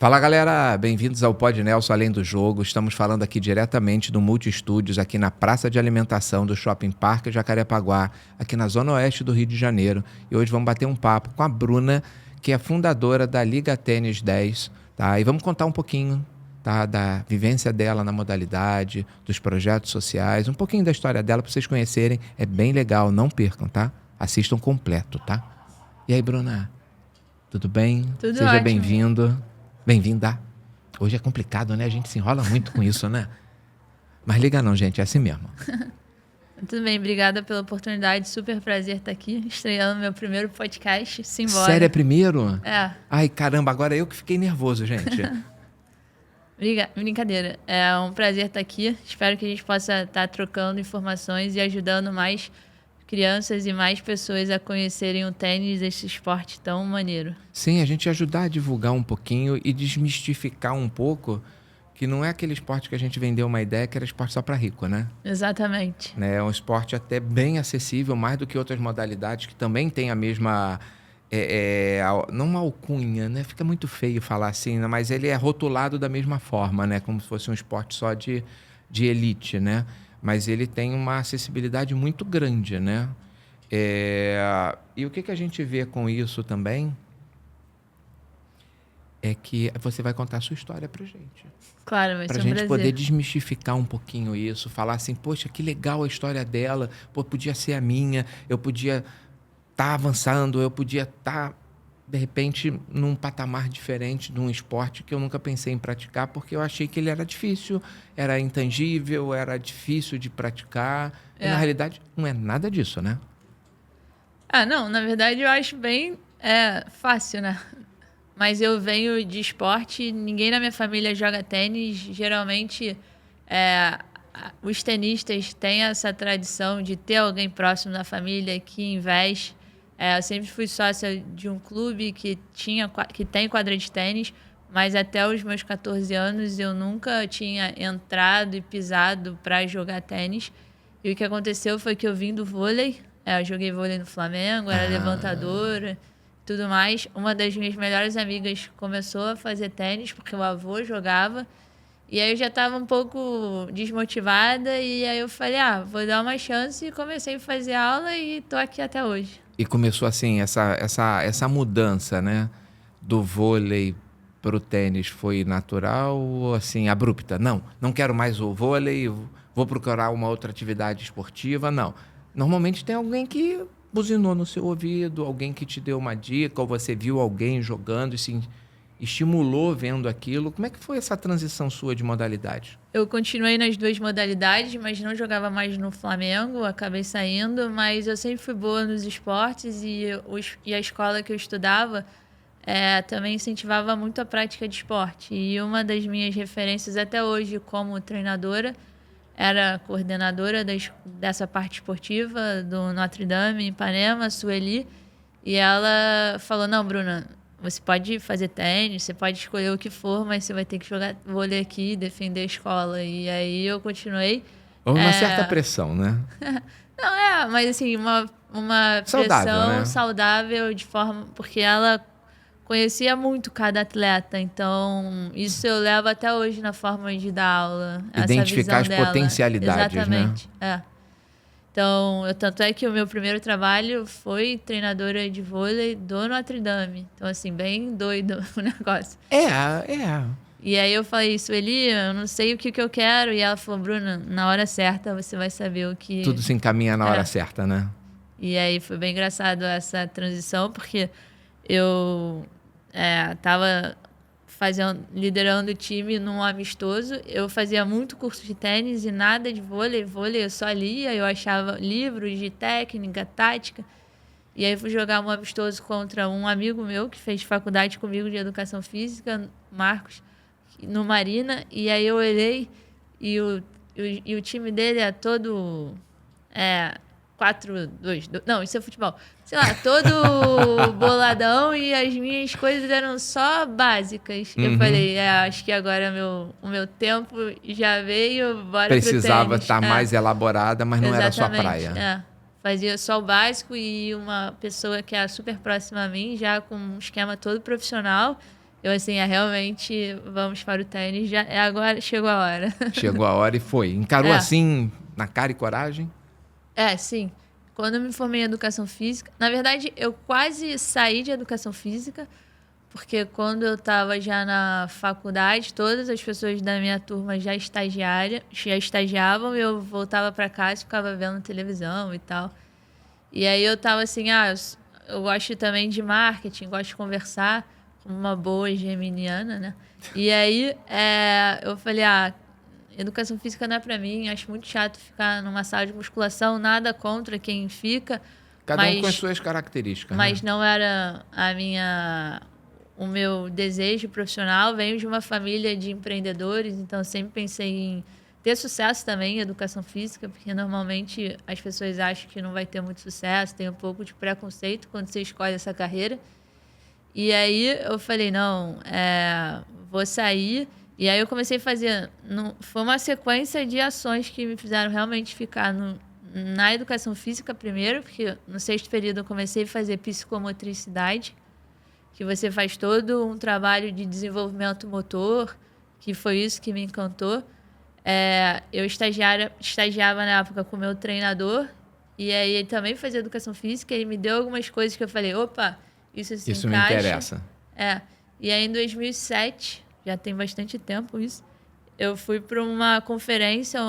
Fala galera, bem-vindos ao Pod Nelson Além do Jogo. Estamos falando aqui diretamente do Multi Estúdios, aqui na Praça de Alimentação do Shopping Parque Jacarepaguá, aqui na Zona Oeste do Rio de Janeiro. E hoje vamos bater um papo com a Bruna, que é fundadora da Liga Tênis 10, tá? E vamos contar um pouquinho, tá, da vivência dela na modalidade, dos projetos sociais, um pouquinho da história dela para vocês conhecerem. É bem legal, não percam, tá? Assistam completo, tá? E aí, Bruna? Tudo bem? Tudo Seja ótimo. bem-vindo. Bem-vinda. Hoje é complicado, né? A gente se enrola muito com isso, né? Mas liga não, gente. É assim mesmo. Tudo bem, obrigada pela oportunidade. Super prazer estar aqui, estreando meu primeiro podcast. Simbora. Sério, é primeiro? É. Ai, caramba. Agora eu que fiquei nervoso, gente. Brincadeira. É um prazer estar aqui. Espero que a gente possa estar trocando informações e ajudando mais crianças e mais pessoas a conhecerem o tênis, esse esporte tão maneiro. Sim, a gente ajudar a divulgar um pouquinho e desmistificar um pouco que não é aquele esporte que a gente vendeu uma ideia que era esporte só para rico, né? Exatamente. É um esporte até bem acessível, mais do que outras modalidades que também tem a mesma... não uma alcunha, né? Fica muito feio falar assim, né? Mas ele é rotulado da mesma forma, né? Como se fosse um esporte só de elite, né? Mas ele tem uma acessibilidade muito grande, né? E o que a gente vê com isso também é que você vai contar a sua história pra gente. Claro, vai Pra ser um gente prazer. poder desmistificar um pouquinho isso, falar assim, poxa, que legal a história dela, pô, podia ser a minha, eu podia estar avançando, eu podia estar, de repente, num patamar diferente de um esporte que eu nunca pensei em praticar, porque eu achei que ele era difícil, era intangível, era difícil de praticar. E, na realidade, não é nada disso, né? Ah, não, na verdade eu acho bem fácil, né? Mas eu venho de esporte, ninguém na minha família joga tênis. Geralmente, os tenistas têm essa tradição de ter alguém próximo da família que investe. Eu sempre fui sócia de um clube que tem quadra de tênis, mas até os meus 14 anos eu nunca tinha entrado e pisado para jogar tênis. E o que aconteceu foi que eu vim do vôlei. Eu joguei vôlei no Flamengo, era levantadora, tudo mais. Uma das minhas melhores amigas começou a fazer tênis porque o avô jogava. E aí eu já estava um pouco desmotivada e aí eu falei, vou dar uma chance, e comecei a fazer aula e tô aqui até hoje. E começou assim, essa mudança, né? Do vôlei para o tênis foi natural ou assim, abrupta? Não quero mais o vôlei, vou procurar uma outra atividade esportiva, não. Normalmente tem alguém que buzinou no seu ouvido, alguém que te deu uma dica, ou você viu alguém jogando e se estimulou vendo aquilo. Como é que foi essa transição sua de modalidade? Eu continuei nas duas modalidades, mas não jogava mais no Flamengo, acabei saindo, mas eu sempre fui boa nos esportes e a escola que eu estudava também incentivava muito a prática de esporte. E uma das minhas referências até hoje como treinadora era coordenadora dessa parte esportiva do Notre Dame, em Ipanema, Sueli, e ela falou, não, Bruna, você pode fazer tênis, você pode escolher o que for, mas você vai ter que jogar vôlei aqui e defender a escola. E aí eu continuei. Houve uma certa pressão, né? Não, mas assim, uma Saudável, pressão né? saudável de forma... Porque ela conhecia muito cada atleta, então isso eu levo até hoje na forma de dar aula. Identificar as potencialidades, exatamente, né? Então, tanto é que o meu primeiro trabalho foi treinadora de vôlei do Notre Dame. Então, assim, bem doido o negócio. E aí eu falei, Sueli, eu não sei o que eu quero. E ela falou, Bruna, na hora certa você vai saber o que... Tudo se encaminha na hora certa, né? E aí foi bem engraçado essa transição, porque eu estava liderando o time num amistoso. Eu fazia muito curso de tênis e nada de vôlei. Vôlei eu só lia, eu achava livros de técnica, tática. E aí fui jogar um amistoso contra um amigo meu que fez faculdade comigo de educação física, Marcos, no Marina. E aí eu olhei e o time dele é todo 4-2. Não, isso é futebol. Sei lá, todo boladão e as minhas coisas eram só básicas. Eu falei, acho que agora o meu tempo já veio, bora Precisava pro tênis. estar mais elaborada, mas não era sua praia. Fazia só o básico e uma pessoa que é super próxima a mim, já com um esquema todo profissional. Eu assim, realmente vamos para o tênis, já agora, chegou a hora. Chegou a hora e foi. Encarou assim, na cara e coragem? Sim. Quando eu me formei em educação física, na verdade, eu quase saí de educação física, porque quando eu estava já na faculdade, todas as pessoas da minha turma já estagiavam, e eu voltava para casa e ficava vendo televisão e tal. E aí eu tava assim, eu gosto também de marketing, gosto de conversar, como uma boa geminiana, né? E aí eu falei, educação física não é pra mim, acho muito chato ficar numa sala de musculação, nada contra quem fica. Cada um com as suas características, mas né? não era o meu desejo profissional. Venho de uma família de empreendedores, então sempre pensei em ter sucesso também em educação física, porque normalmente as pessoas acham que não vai ter muito sucesso, tem um pouco de preconceito quando você escolhe essa carreira. E aí eu falei, não, vou sair. E aí eu comecei a fazer... Foi uma sequência de ações que me fizeram realmente ficar na educação física primeiro, porque no 6º período eu comecei a fazer psicomotricidade, que você faz todo um trabalho de desenvolvimento motor, que foi isso que me encantou. Eu estagiava na época com o meu treinador, e aí ele também fazia educação física, ele me deu algumas coisas que eu falei, opa, isso se Isso encaixa. me interessa. E aí em 2007, já tem bastante tempo isso, eu fui para uma conferência,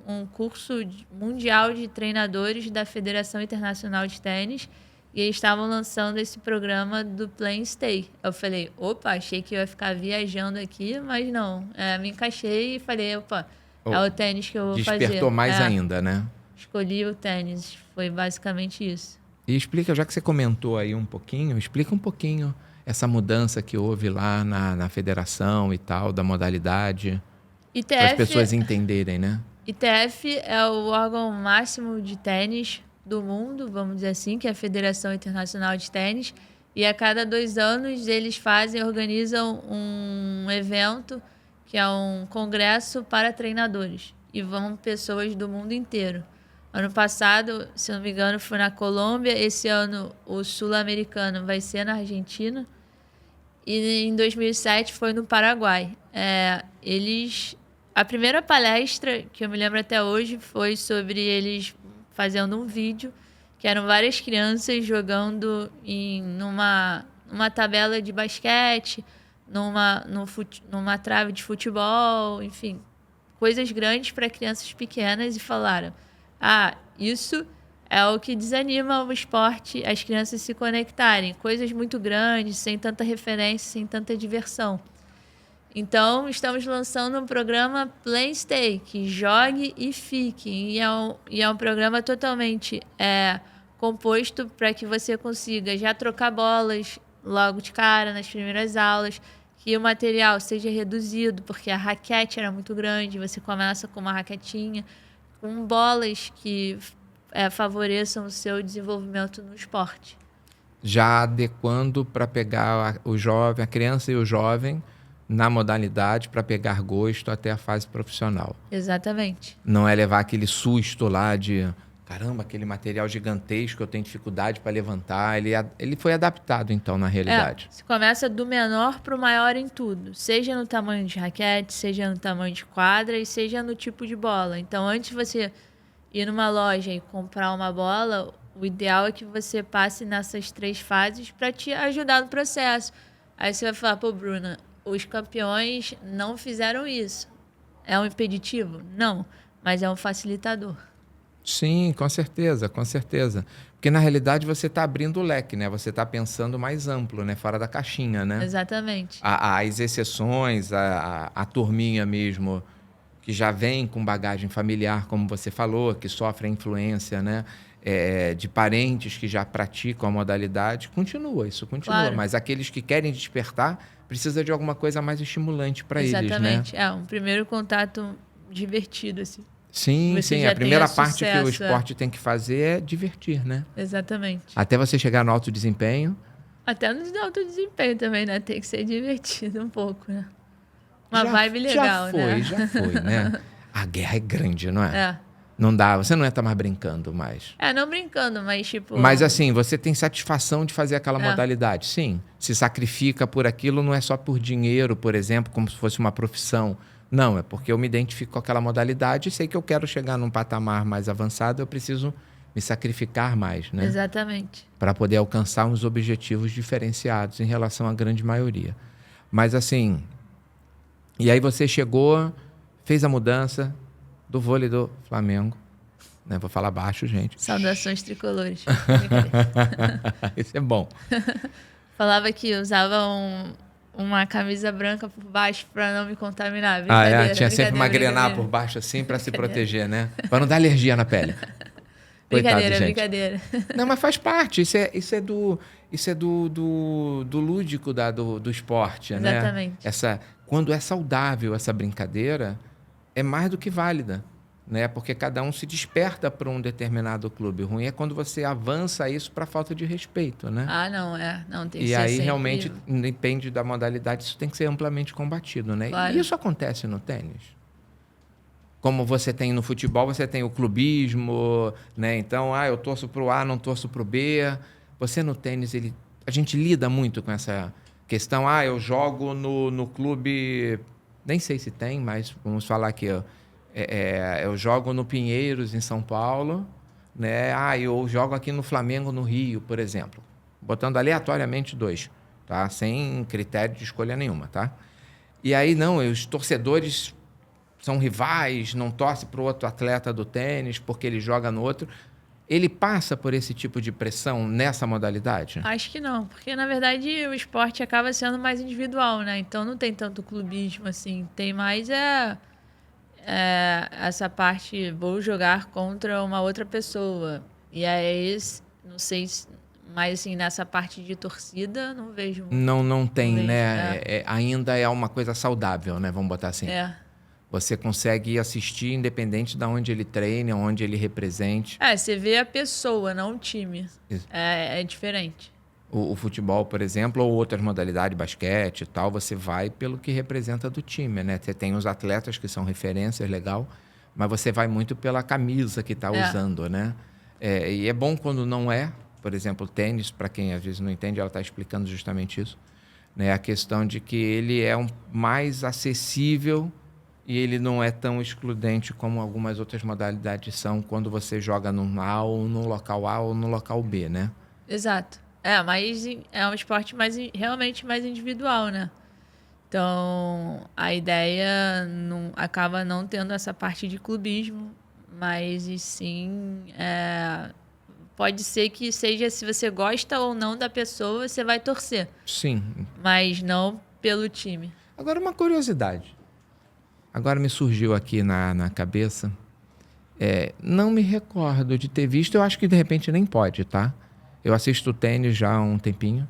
um curso mundial de treinadores da Federação Internacional de Tênis, e eles estavam lançando esse programa do Play and Stay. Eu falei, opa, achei que eu ia ficar viajando aqui, mas não. Me encaixei e falei, opa, é o tênis que eu vou fazer. Despertou mais ainda, né? Escolhi o tênis, foi basicamente isso. E explica, já que você comentou aí um pouquinho, explica um pouquinho essa mudança que houve lá na federação e tal, da modalidade, para as pessoas entenderem, né? ITF é o órgão máximo de tênis do mundo, vamos dizer assim, que é a Federação Internacional de Tênis. E a cada 2 anos eles organizam um evento, que é um congresso para treinadores. E vão pessoas do mundo inteiro. Ano passado, se não me engano, foi na Colômbia. Esse ano, o sul-americano vai ser na Argentina. E em 2007 foi no Paraguai. A primeira palestra, que eu me lembro até hoje, foi sobre eles fazendo um vídeo, que eram várias crianças jogando numa tabela de basquete, numa trave de futebol, enfim, coisas grandes para crianças pequenas, e falaram, isso é o que desanima o esporte, as crianças se conectarem, coisas muito grandes, sem tanta referência, sem tanta diversão. Então, estamos lançando um programa Play and Stay, que jogue e fique. E é um programa totalmente composto para que você consiga já trocar bolas logo de cara, nas primeiras aulas, que o material seja reduzido, porque a raquete era muito grande, você começa com uma raquetinha, com bolas que favoreçam o seu desenvolvimento no esporte. Já adequando para pegar a criança e o jovem na modalidade para pegar gosto até a fase profissional. Exatamente. Não é levar aquele susto lá de, caramba, aquele material gigantesco, eu tenho dificuldade para levantar. Ele foi adaptado, então, na realidade. Você começa do menor para o maior em tudo. Seja no tamanho de raquete, seja no tamanho de quadra e seja no tipo de bola. Então, antes de você ir numa loja e comprar uma bola, o ideal é que você passe nessas 3 fases para te ajudar no processo. Aí você vai falar, pô, Bruna, os campeões não fizeram isso. É um impeditivo? Não, mas é um facilitador. Sim, com certeza, com certeza. Porque, na realidade, você está abrindo o leque, né? Você está pensando mais amplo, né? Fora da caixinha, né? Exatamente. As exceções, a turminha mesmo, que já vem com bagagem familiar, como você falou, que sofre a influência, né? De parentes que já praticam a modalidade, isso continua. Claro. Mas aqueles que querem despertar, precisa de alguma coisa mais estimulante para eles, né? Exatamente. Um primeiro contato divertido, assim. Sim. A primeira parte que o esporte tem que fazer é divertir, né? Exatamente. Até você chegar no alto desempenho. Até no alto desempenho também, né? Tem que ser divertido um pouco, né? Uma vibe legal, Já foi, né? A guerra é grande, não é? Não dá, você não tá mais brincando mais. Não brincando, mas tipo... Mas assim, você tem satisfação de fazer aquela modalidade, sim. Se sacrifica por aquilo, não é só por dinheiro, por exemplo, como se fosse uma profissão. Não, é porque eu me identifico com aquela modalidade e sei que eu quero chegar num patamar mais avançado, eu preciso me sacrificar mais, né? Exatamente. Para poder alcançar uns objetivos diferenciados em relação à grande maioria. Mas assim, e aí você chegou, fez a mudança do vôlei do Flamengo, né? Vou falar baixo, gente. Saudações tricolores. Isso é bom. Falava que usava uma camisa branca por baixo para não me contaminar. Tinha sempre uma grená por baixo assim para se proteger, né? Para não dar alergia na pele. Brincadeira, Coitado, gente. brincadeira. Não, mas faz parte. Isso é do lúdico do esporte, né? Exatamente. Quando é saudável essa brincadeira, é mais do que válida, né? Porque cada um se desperta para um determinado clube. O ruim é quando você avança isso para falta de respeito, né? Não tem que ser E aí sempre... realmente depende da modalidade, isso tem que ser amplamente combatido, né? Claro. E isso acontece no tênis. Como você tem no futebol, você tem o clubismo, né? Então, eu torço para o A, não torço para o B. Você no tênis, a gente lida muito com essa questão. Eu jogo no clube... Nem sei se tem, mas vamos falar aqui. Eu jogo no Pinheiros, em São Paulo, né? Eu jogo aqui no Flamengo, no Rio, por exemplo. Botando aleatoriamente 2, tá? Sem critério de escolha nenhuma, tá? E aí, não, os torcedores são rivais, não torce para o outro atleta do tênis porque ele joga no outro. Ele passa por esse tipo de pressão nessa modalidade? Acho que não, porque na verdade o esporte acaba sendo mais individual, né? Então não tem tanto clubismo assim. Tem mais essa parte, vou jogar contra uma outra pessoa. E aí, não sei, mas assim, nessa parte de torcida, não vejo muito. Não tem, né? Ainda é uma coisa saudável, né? Vamos botar assim. Você consegue assistir independente de onde ele treine, onde ele represente. Você vê a pessoa, não o time. É diferente. O futebol, por exemplo, ou outras modalidades, basquete e tal, você vai pelo que representa do time, né? Você tem os atletas que são referências, legal, mas você vai muito pela camisa que está usando, né? E é bom quando não é. Por exemplo, o tênis, para quem às vezes não entende, ela está explicando justamente isso, né? A questão de que ele é mais acessível e ele não é tão excludente como algumas outras modalidades são quando você joga no A ou no local A ou no local B, né? Exato. Mas é um esporte realmente mais individual, né? Então, a ideia acaba não tendo essa parte de clubismo, mas e sim... pode ser que seja, se você gosta ou não da pessoa, você vai torcer. Sim. Mas não pelo time. Agora, uma curiosidade. Agora me surgiu aqui na cabeça. Não me recordo de ter visto. Eu acho que, de repente, nem pode, tá? Eu assisto tênis já há um tempinho.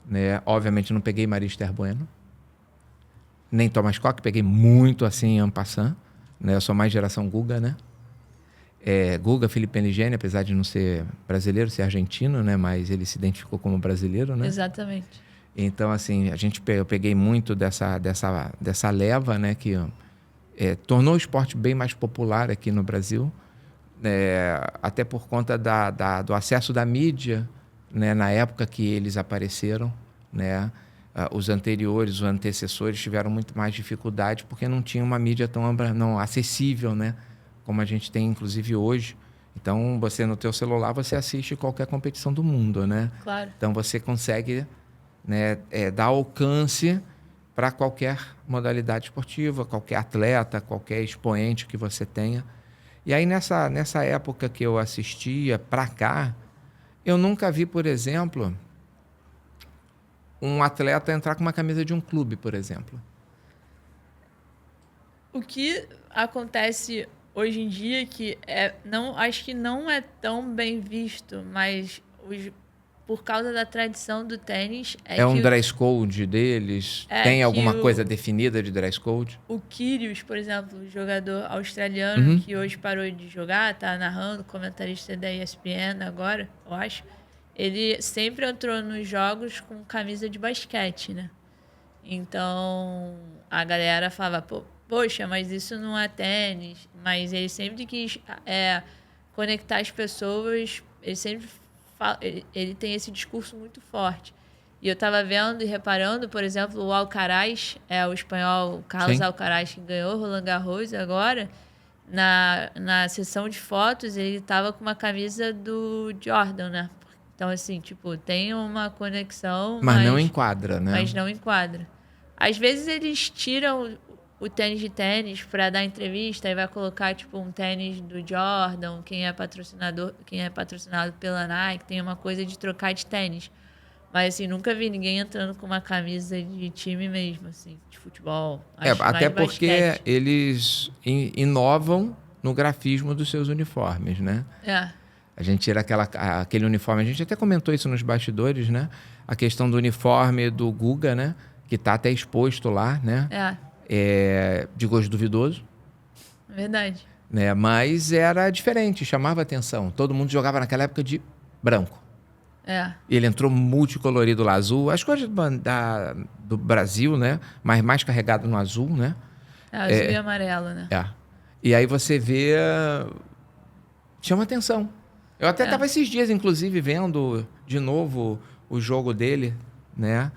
Né? Obviamente, não peguei Marister Bueno. Nem Thomas Koch. Peguei muito, assim, en passant. Né? Eu sou mais geração Guga, né? Guga, Felipe Ligeni, apesar de não ser brasileiro, ser argentino, né? Mas ele se identificou como brasileiro, né? Exatamente. Então, assim, eu peguei muito dessa leva, né? Que tornou o esporte bem mais popular aqui no Brasil, até por conta do acesso da mídia, né? Na época que eles apareceram, né? Os anteriores, os antecessores tiveram muito mais dificuldade porque não tinha uma mídia tão acessível, né? Como a gente tem, inclusive, hoje. Então, você no teu celular, você assiste qualquer competição do mundo, né? Claro. Então, você consegue, né, dar alcance para qualquer modalidade esportiva, qualquer atleta, qualquer expoente que você tenha. E aí, nessa época que eu assistia para cá, eu nunca vi, por exemplo, um atleta entrar com uma camisa de um clube, por exemplo. O que acontece hoje em dia que acho que não é tão bem visto, mas por causa da tradição do tênis... um dress code deles? Tem alguma coisa definida de dress code? O Kyrgios, por exemplo, o jogador australiano que hoje parou de jogar, tá narrando, comentarista da ESPN agora, eu acho, ele sempre entrou nos jogos com camisa de basquete, né? Então, a galera falava, pô, poxa, mas isso não é tênis. Mas ele sempre quis conectar as pessoas, ele sempre ele tem esse discurso muito forte. E eu estava vendo e reparando, por exemplo, o Alcaraz, o espanhol Carlos Sim. Alcaraz, que ganhou o Roland Garros agora, na sessão de fotos, ele estava com uma camisa do Jordan, né? Então, assim, tipo, tem uma conexão, Mas não enquadra, né? mas não enquadra. Às vezes eles tiram o tênis de tênis para dar entrevista e vai colocar, tipo, um tênis do Jordan, quem é patrocinado pela Nike, tem uma coisa de trocar de tênis. Mas, assim, nunca vi ninguém entrando com uma camisa de time mesmo, assim, de futebol. Acho Até mais porque basquete. eles inovam no grafismo dos seus uniformes, né? A gente tira aquele uniforme, a gente até comentou isso nos bastidores, né? A questão do uniforme do Guga, né? Que tá até exposto lá, né? De gosto duvidoso. Verdade. Né? Mas era diferente, chamava atenção. Todo mundo jogava naquela época de branco. Ele entrou multicolorido lá, azul. As cores do Brasil, né? Mas mais carregado no azul, né? Azul e amarelo, né? E aí você vê... Chama atenção. Eu até estava esses dias, inclusive, vendo de novo o jogo dele, né?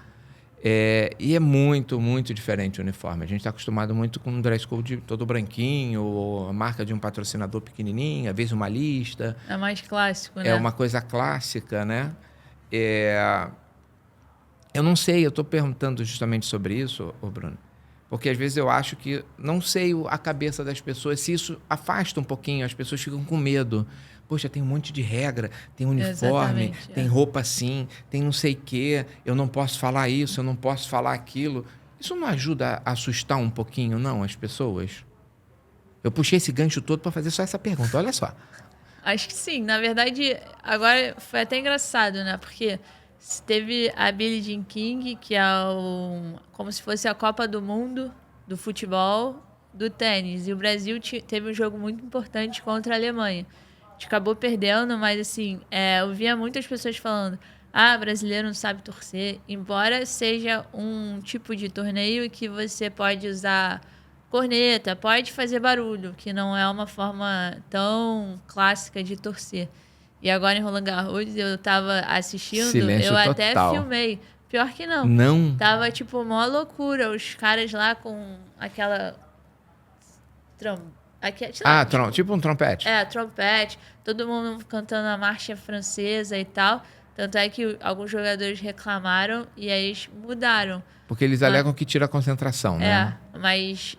E é muito, muito diferente o uniforme. A gente está acostumado muito com um dress code todo branquinho, ou a marca de um patrocinador pequenininho, às vezes uma lista. É mais clássico, né? É uma coisa clássica, né? Eu não sei, eu estou perguntando justamente sobre isso, Bruno, porque às vezes eu acho que não sei a cabeça das pessoas, se isso afasta um pouquinho, as pessoas ficam com medo. Poxa, tem um monte de regra, tem uniforme, tem roupa assim, tem não sei o quê, eu não posso falar isso, eu não posso falar aquilo. Isso não ajuda a assustar um pouquinho, não, as pessoas? Eu puxei esse gancho todo para fazer só essa pergunta, olha só. Acho que sim. Na verdade, agora foi até engraçado, né? Porque teve a Billie Jean King, que é como se fosse a Copa do Mundo do futebol, do tênis. E o Brasil teve um jogo muito importante contra a Alemanha. A gente acabou perdendo, mas assim, eu via muitas pessoas falando: brasileiro não sabe torcer. Embora seja um tipo de torneio que você pode usar corneta, pode fazer barulho, que não é uma forma tão clássica de torcer. E agora em Roland Garros eu tava assistindo, Silêncio eu total. Até filmei. Pior que não. Não. Tava tipo uma loucura, os caras lá com aquela tipo um trompete. Trompete, todo mundo cantando a marcha francesa e tal. Tanto é que alguns jogadores reclamaram e aí eles mudaram. Porque eles alegam que tira a concentração, né? Mas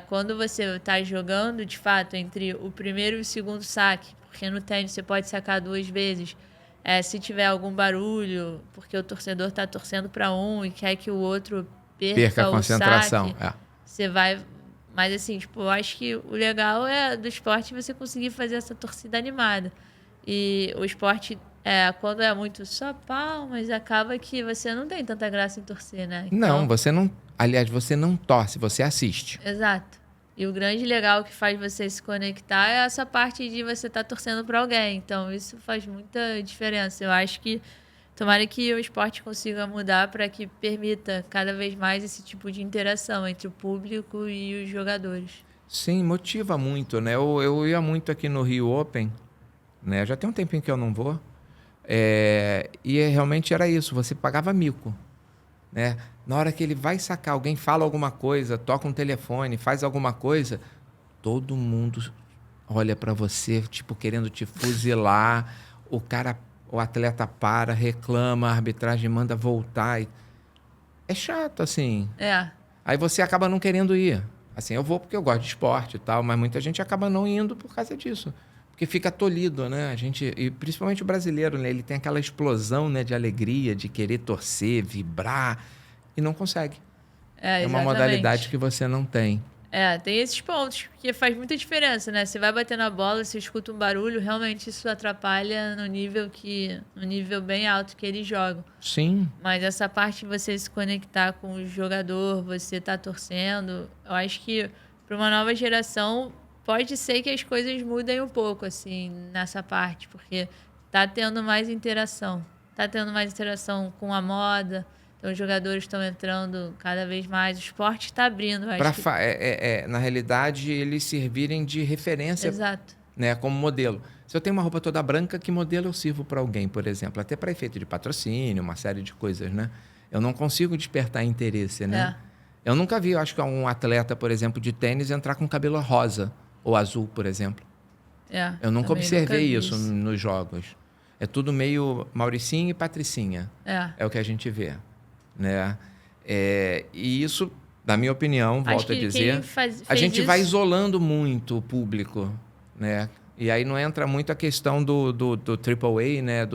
quando você está jogando, de fato, entre o primeiro e o segundo saque, porque no tênis você pode sacar 2 vezes, se tiver algum barulho, porque o torcedor está torcendo para um e quer que o outro perca a concentração. O saque, você vai... Mas assim, tipo, eu acho que o legal do esporte você conseguir fazer essa torcida animada. E o esporte, quando é muito só palmas, acaba que você não tem tanta graça em torcer, né? Então... Não, você não... Aliás, você não torce, você assiste. Exato. E o grande legal que faz você se conectar é essa parte de você estar torcendo para alguém. Então, isso faz muita diferença. Eu acho que tomara que o esporte consiga mudar para que permita cada vez mais esse tipo de interação entre o público e os jogadores. Sim, motiva muito, né? Eu ia muito aqui no Rio Open, né? Já tem um tempinho que eu não vou. E realmente era isso, você pagava mico, né? Na hora que ele vai sacar, alguém fala alguma coisa, toca um telefone, faz alguma coisa, todo mundo olha para você, tipo, querendo te fuzilar. O atleta para, reclama, a arbitragem manda voltar. É chato, assim. Aí você acaba não querendo ir. Assim, eu vou porque eu gosto de esporte e tal, mas muita gente acaba não indo por causa disso. Porque fica tolhido, né? E principalmente o brasileiro, né? Ele tem aquela explosão, né, de alegria, de querer torcer, vibrar, e não consegue. É uma modalidade que você não tem. Tem esses pontos que faz muita diferença, né? Você vai bater na bola, você escuta um barulho, realmente isso atrapalha no nível bem alto que eles jogam. Sim. Mas essa parte de você se conectar com o jogador, você tá torcendo, eu acho que para uma nova geração pode ser que as coisas mudem um pouco, assim, nessa parte, porque tá tendo mais interação. Tá tendo mais interação com a moda, Então, os jogadores estão entrando cada vez mais. O esporte está abrindo, acho que... Na realidade, eles servirem de referência, Exato. né, como modelo. Se eu tenho uma roupa toda branca, que modelo eu sirvo para alguém, por exemplo? Até para efeito de patrocínio, uma série de coisas, né? Eu não consigo despertar interesse, né? Eu nunca vi, eu acho que um atleta, por exemplo, de tênis entrar com cabelo rosa ou azul, por exemplo. Eu nunca observei isso nos jogos. É tudo meio Mauricinho e Patricinha. É o que a gente vê, né? E isso, na minha opinião, volto a dizer, a gente vai isolando muito o público, né? E aí não entra muito a questão do AAA, né?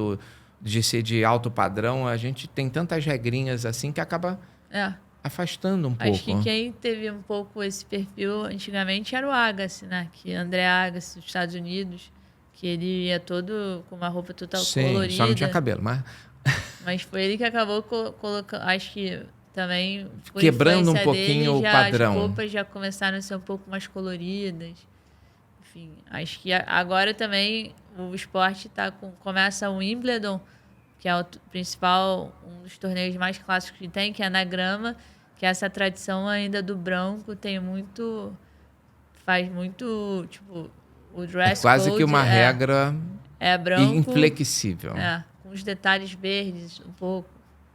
De ser de alto padrão. A gente tem tantas regrinhas assim que acaba afastando um pouco. Acho que quem teve um pouco esse perfil antigamente era o Agassi, né? Que André Agassi, dos Estados Unidos, que ele ia todo com uma roupa total colorida. Só não tinha cabelo, mas... Mas foi ele que acabou colocando... Acho que também... Quebrando um pouquinho o padrão. As roupas já começaram a ser um pouco mais coloridas. Enfim, acho que agora também o esporte começa o Wimbledon, que é o principal, um dos torneios mais clássicos que tem, que é na grama, que essa tradição ainda do branco faz muito, tipo, o dress quase code que uma regra branco, inflexível. Com os detalhes verdes um pouco.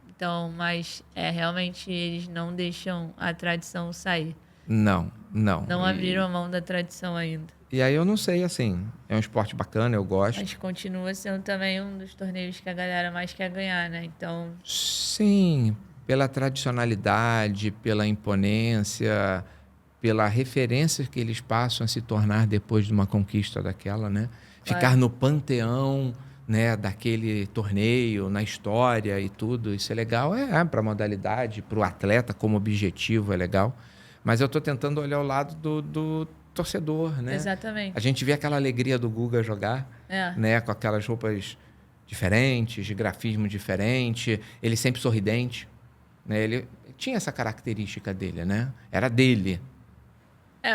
Então, mas realmente eles não deixam a tradição sair. Não. Não abriram a mão da tradição ainda. E aí eu não sei, assim, é um esporte bacana, eu gosto. Mas continua sendo também um dos torneios que a galera mais quer ganhar, né? Então... Sim, pela tradicionalidade, pela imponência, pela referência que eles passam a se tornar depois de uma conquista daquela, né? Claro. Ficar no panteão, né, daquele torneio, na história e tudo, isso é legal. Para a modalidade, para o atleta como objetivo é legal. Mas eu estou tentando olhar o lado do torcedor, né? Exatamente. A gente vê aquela alegria do Guga jogar, né, com aquelas roupas diferentes, de grafismo diferente, ele sempre sorridente, né? Ele tinha essa característica dele, né? Era dele.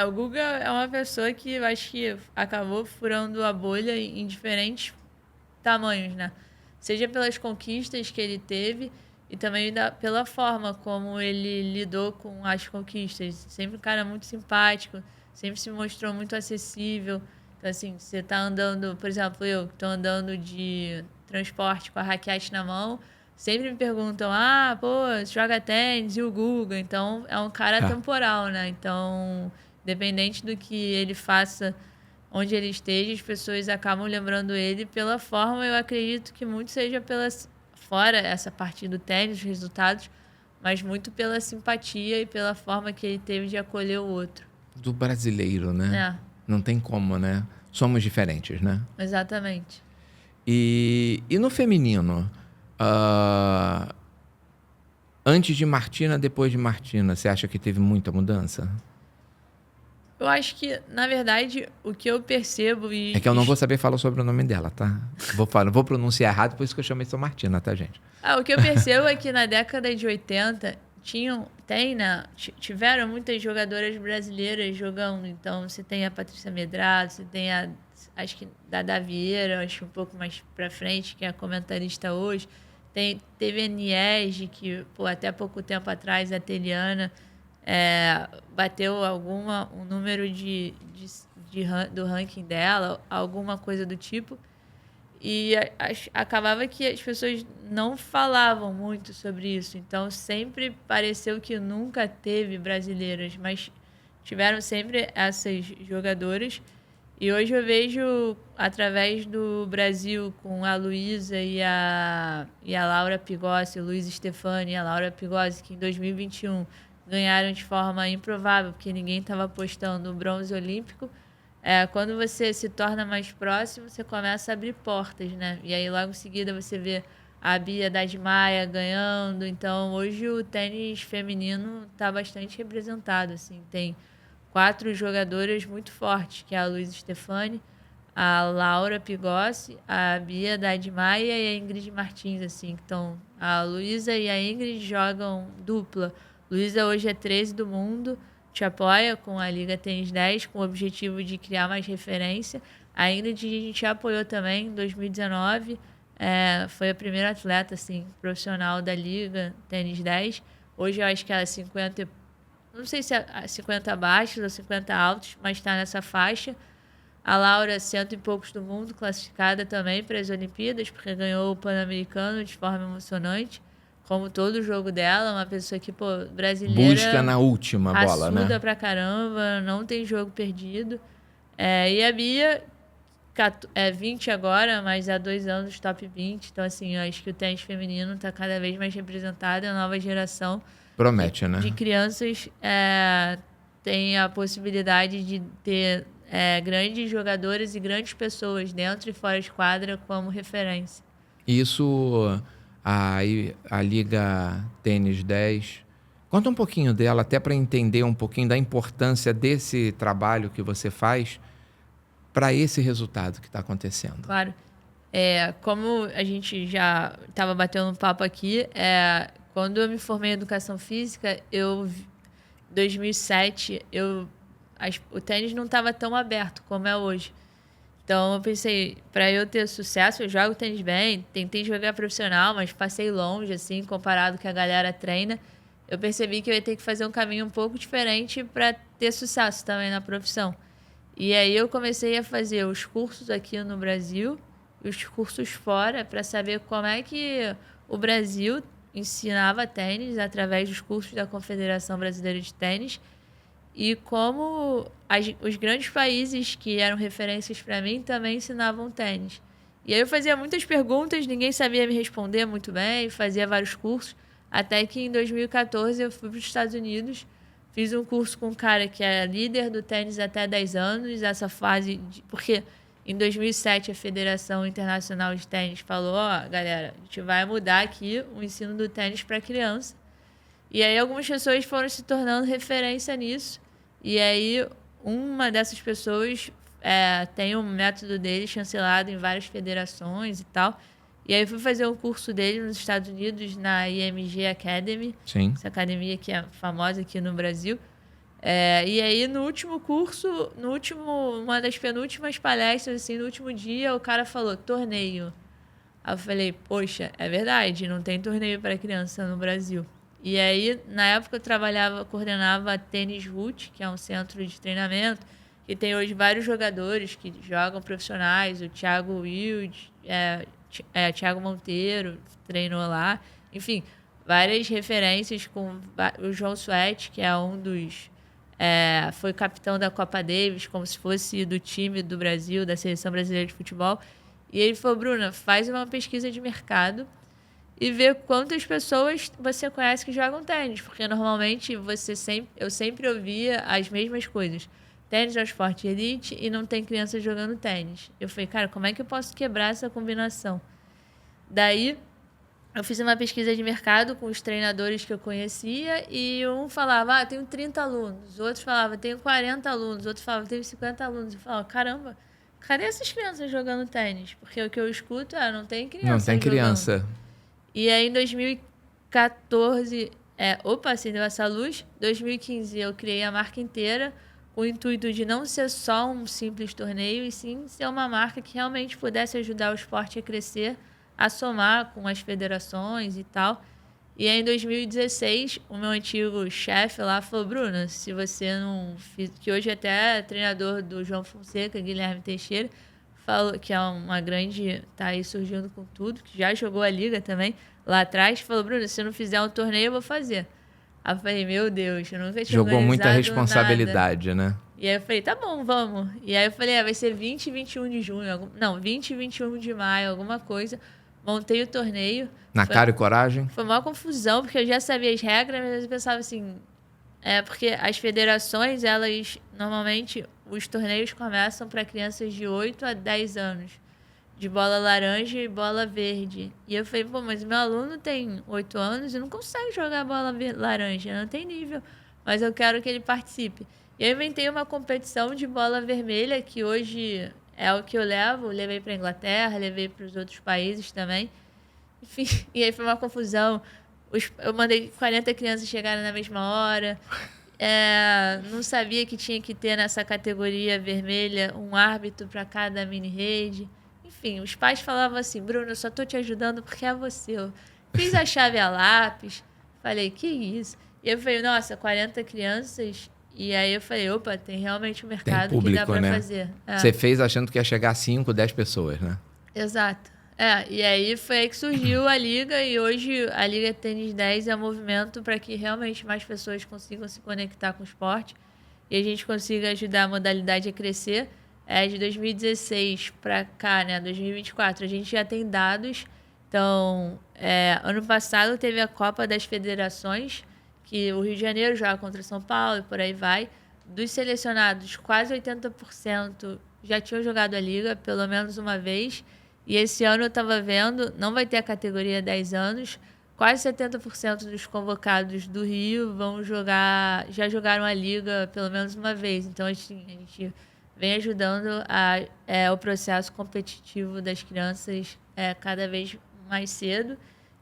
O Guga é uma pessoa que eu acho que acabou furando a bolha em diferentes tamanhos, né? Seja pelas conquistas que ele teve e também pela forma como ele lidou com as conquistas. Sempre um cara muito simpático, sempre se mostrou muito acessível. Então, assim, você tá andando... Por exemplo, eu tô andando de transporte com a raquete na mão, sempre me perguntam, você joga tênis e o Guga? Então, é um cara temporal, né? Então, independente do que ele faça, onde ele esteja, as pessoas acabam lembrando ele pela forma, eu acredito que muito seja fora essa parte do tênis, os resultados, mas muito pela simpatia e pela forma que ele teve de acolher o outro. Do brasileiro, né? Não tem como, né? Somos diferentes, né? Exatamente. E no feminino, antes de Martina, depois de Martina, você acha que teve muita mudança? Eu acho que, na verdade, o que eu percebo... É que eu não vou saber falar sobre o nome dela, tá? Vou pronunciar errado, por isso que eu chamei só Martina, tá, gente? O que eu percebo é que na década de 80 tiveram muitas jogadoras brasileiras jogando. Então, você tem a Patrícia Medrado, você tem acho que Dada Vieira, acho que um pouco mais pra frente, que é a comentarista hoje. Teve a Niege, que até pouco tempo atrás, a Teliana... bateu um número do ranking dela, alguma coisa do tipo. E acabava que as pessoas não falavam muito sobre isso. Então, sempre pareceu que nunca teve brasileiras, mas tiveram sempre essas jogadoras. E hoje eu vejo, através do Brasil, com a Luísa e a Laura Pigossi, o Luiz Stefani e a Laura Pigossi, que em 2021... ganharam de forma improvável, porque ninguém estava apostando no bronze olímpico. Quando você se torna mais próximo, você começa a abrir portas, né? E aí, logo em seguida, você vê a Bia Dasmaia ganhando. Então, hoje o tênis feminino está bastante representado, assim. Tem 4 jogadoras muito fortes, que é a Luísa Stefani, a Laura Pigossi, a Bia Dasmaia e a Ingrid Martins, assim. Então, a Luísa e a Ingrid jogam dupla. Luísa hoje é 13 do mundo, te apoia com a Liga Tênis 10, com o objetivo de criar mais referência. A Ingrid a gente apoiou também em 2019, Foi a primeira atleta, assim, profissional da liga, tênis 10. Hoje eu acho que ela é 50, não sei se é 50 baixos ou 50 altos, mas está nessa faixa. A Laura, cento e poucos do mundo, classificada também para as Olimpíadas, porque ganhou o Pan-Americano de forma emocionante. Como todo o jogo dela, uma pessoa que, brasileira... Busca na última bola, né? Raçuda pra caramba, não tem jogo perdido. E a Bia, 20 agora, mas há 2 anos top 20. Então, assim, eu acho que o tênis feminino está cada vez mais representado. A nova geração Promete, né? de crianças tem a possibilidade de ter grandes jogadores e grandes pessoas dentro e fora de quadra como referência. Isso, a Liga Tênis 10, conta um pouquinho dela, até para entender um pouquinho da importância desse trabalho que você faz para esse resultado que está acontecendo. Claro. Como a gente já estava batendo um papo aqui, quando eu me formei em Educação Física, em 2007, o tênis não estava tão aberto como é hoje. Então, eu pensei, para eu ter sucesso, eu jogo tênis bem, tentei jogar profissional, mas passei longe, assim, comparado com que a galera treina. Eu percebi que eu ia ter que fazer um caminho um pouco diferente para ter sucesso também na profissão. E aí eu comecei a fazer os cursos aqui no Brasil e os cursos fora para saber como é que o Brasil ensinava tênis através dos cursos da Confederação Brasileira de Tênis e como os grandes países que eram referências para mim também ensinavam tênis. E aí eu fazia muitas perguntas, ninguém sabia me responder muito bem, fazia vários cursos, até que em 2014 eu fui para os Estados Unidos. Fiz um curso com um cara que é líder do tênis até 10 anos, essa fase... Porque em 2007 a Federação Internacional de Tênis falou, galera, a gente vai mudar aqui o ensino do tênis para criança. E aí algumas pessoas foram se tornando referência nisso. E aí uma dessas pessoas tem um método dele chancelado em várias federações e tal. E aí eu fui fazer um curso dele nos Estados Unidos, na IMG Academy. Sim. Essa academia que é famosa aqui no Brasil. E aí, no último curso, uma das penúltimas palestras, assim, no último dia, o cara falou, torneio. Aí eu falei, poxa, é verdade, não tem torneio para criança no Brasil. E aí, na época, eu coordenava a Tênis Root, que é um centro de treinamento, que tem hoje vários jogadores que jogam profissionais, o Thiago Wilde, Thiago Monteiro treinou lá, enfim, várias referências com o João Suete, que é um dos... foi capitão da Copa Davis, como se fosse do time do Brasil, da Seleção Brasileira de Futebol. E ele falou, Bruna, faz uma pesquisa de mercado e vê quantas pessoas você conhece que jogam tênis, porque normalmente eu sempre ouvia as mesmas coisas. Tênis é um esporte elite e não tem criança jogando tênis. Eu falei, cara, como é que eu posso quebrar essa combinação? Daí, eu fiz uma pesquisa de mercado com os treinadores que eu conhecia e um falava, tenho 30 alunos. Outros falavam, tenho 40 alunos. Outros falavam, tenho 50 alunos. Eu falava, caramba, cadê essas crianças jogando tênis? Porque o que eu escuto não tem criança Não tem criança. Jogando. E aí, em 2014, acendeu essa luz. Em 2015, eu criei a marca inteira com o intuito de não ser só um simples torneio, e sim ser uma marca que realmente pudesse ajudar o esporte a crescer, a somar com as federações e tal. E aí, em 2016, o meu antigo chefe lá falou, Bruna, se você não... Que hoje até é treinador do João Fonseca, Guilherme Teixeira, falou que é uma grande... Tá aí surgindo com tudo, que já jogou a liga também lá atrás. Falou, Bruna, se eu não fizer um torneio, eu vou fazer. Aí eu falei, meu Deus, eu nunca tinha Jogou muita organizado responsabilidade, nada. né? E aí eu falei, tá bom, vamos. E aí eu falei, vai ser 20 e 21 de junho. Não, 20 e 21 de maio, alguma coisa. Montei o torneio. Cara e coragem? Foi uma confusão, porque eu já sabia as regras, mas eu pensava assim... porque as federações, elas... Normalmente, os torneios começam para crianças de 8 a 10 anos. De bola laranja e bola verde. E eu falei, mas meu aluno tem 8 anos e não consegue jogar bola laranja, não tem nível. Mas eu quero que ele participe. E eu inventei uma competição de bola vermelha, que hoje é o que eu levo. Levei para a Inglaterra, levei para os outros países também. Enfim, e aí foi uma confusão. Eu mandei 40 crianças chegarem na mesma hora. Não sabia que tinha que ter nessa categoria vermelha um árbitro para cada mini-rede. Enfim, os pais falavam assim, Bruno, eu só tô te ajudando porque é você. Eu fiz a chave a lápis, falei, que isso? E eu falei, nossa, 40 crianças. E aí eu falei, opa, tem realmente um Tem mercado que dá público, para né? fazer. Você fez achando que ia chegar a 5, 10 pessoas, né? Exato. E aí foi aí que surgiu a Liga, e hoje a Liga Tênis 10 é um movimento para que realmente mais pessoas consigam se conectar com o esporte e a gente consiga ajudar a modalidade a crescer. De 2016 para cá, né, 2024, a gente já tem dados. Então, ano passado teve a Copa das Federações, que o Rio de Janeiro joga contra São Paulo e por aí vai. Dos selecionados, quase 80% já tinham jogado a Liga pelo menos uma vez. E esse ano eu estava vendo, não vai ter a categoria 10 anos, quase 70% dos convocados do Rio já jogaram a Liga pelo menos uma vez. Então, assim, a gente vem ajudando o processo competitivo das crianças cada vez mais cedo.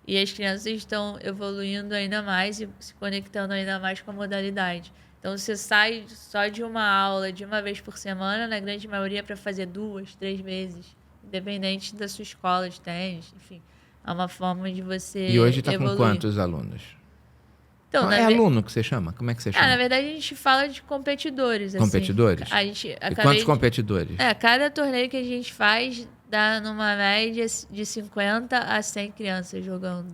E as crianças estão evoluindo ainda mais e se conectando ainda mais com a modalidade. Então, você sai só de uma aula de uma vez por semana, na grande maioria, para fazer 2, 3 vezes. Independente da sua escola de tênis, enfim. É uma forma de você E hoje está com evoluir. quantos alunos? Então, aluno que você chama? Como é que você chama? Na verdade, a gente fala de competidores. Competidores? Assim. E quantos competidores? Cada torneio que a gente faz dá numa média de 50 a 100 crianças jogando.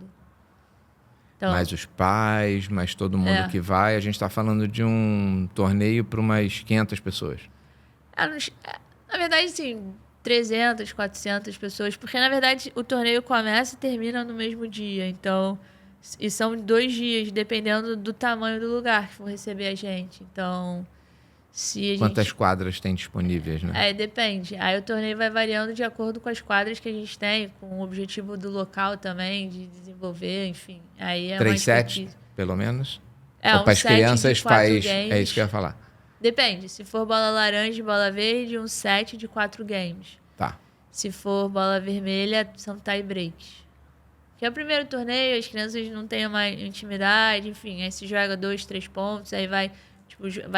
Então, mais os pais, mais todo mundo que vai. A gente está falando de um torneio para umas 500 pessoas. Na verdade, sim, 300, 400 pessoas. Porque, na verdade, o torneio começa e termina no mesmo dia. Então, e são 2 dias, dependendo do tamanho do lugar que for receber a gente. Então, quantas quadras tem disponíveis, né? Depende. Aí o torneio vai variando de acordo com as quadras que a gente tem, com o objetivo do local também, de desenvolver, enfim. Aí 3 sets, pelo menos? Ou para as crianças faz... games. É isso que eu ia falar. Depende. Se for bola laranja e bola verde, um set de 4 games. Tá. Se for bola vermelha, são tie breaks. Que é o primeiro torneio, as crianças não têm uma intimidade, enfim. Aí se joga 2, 3 pontos, aí vai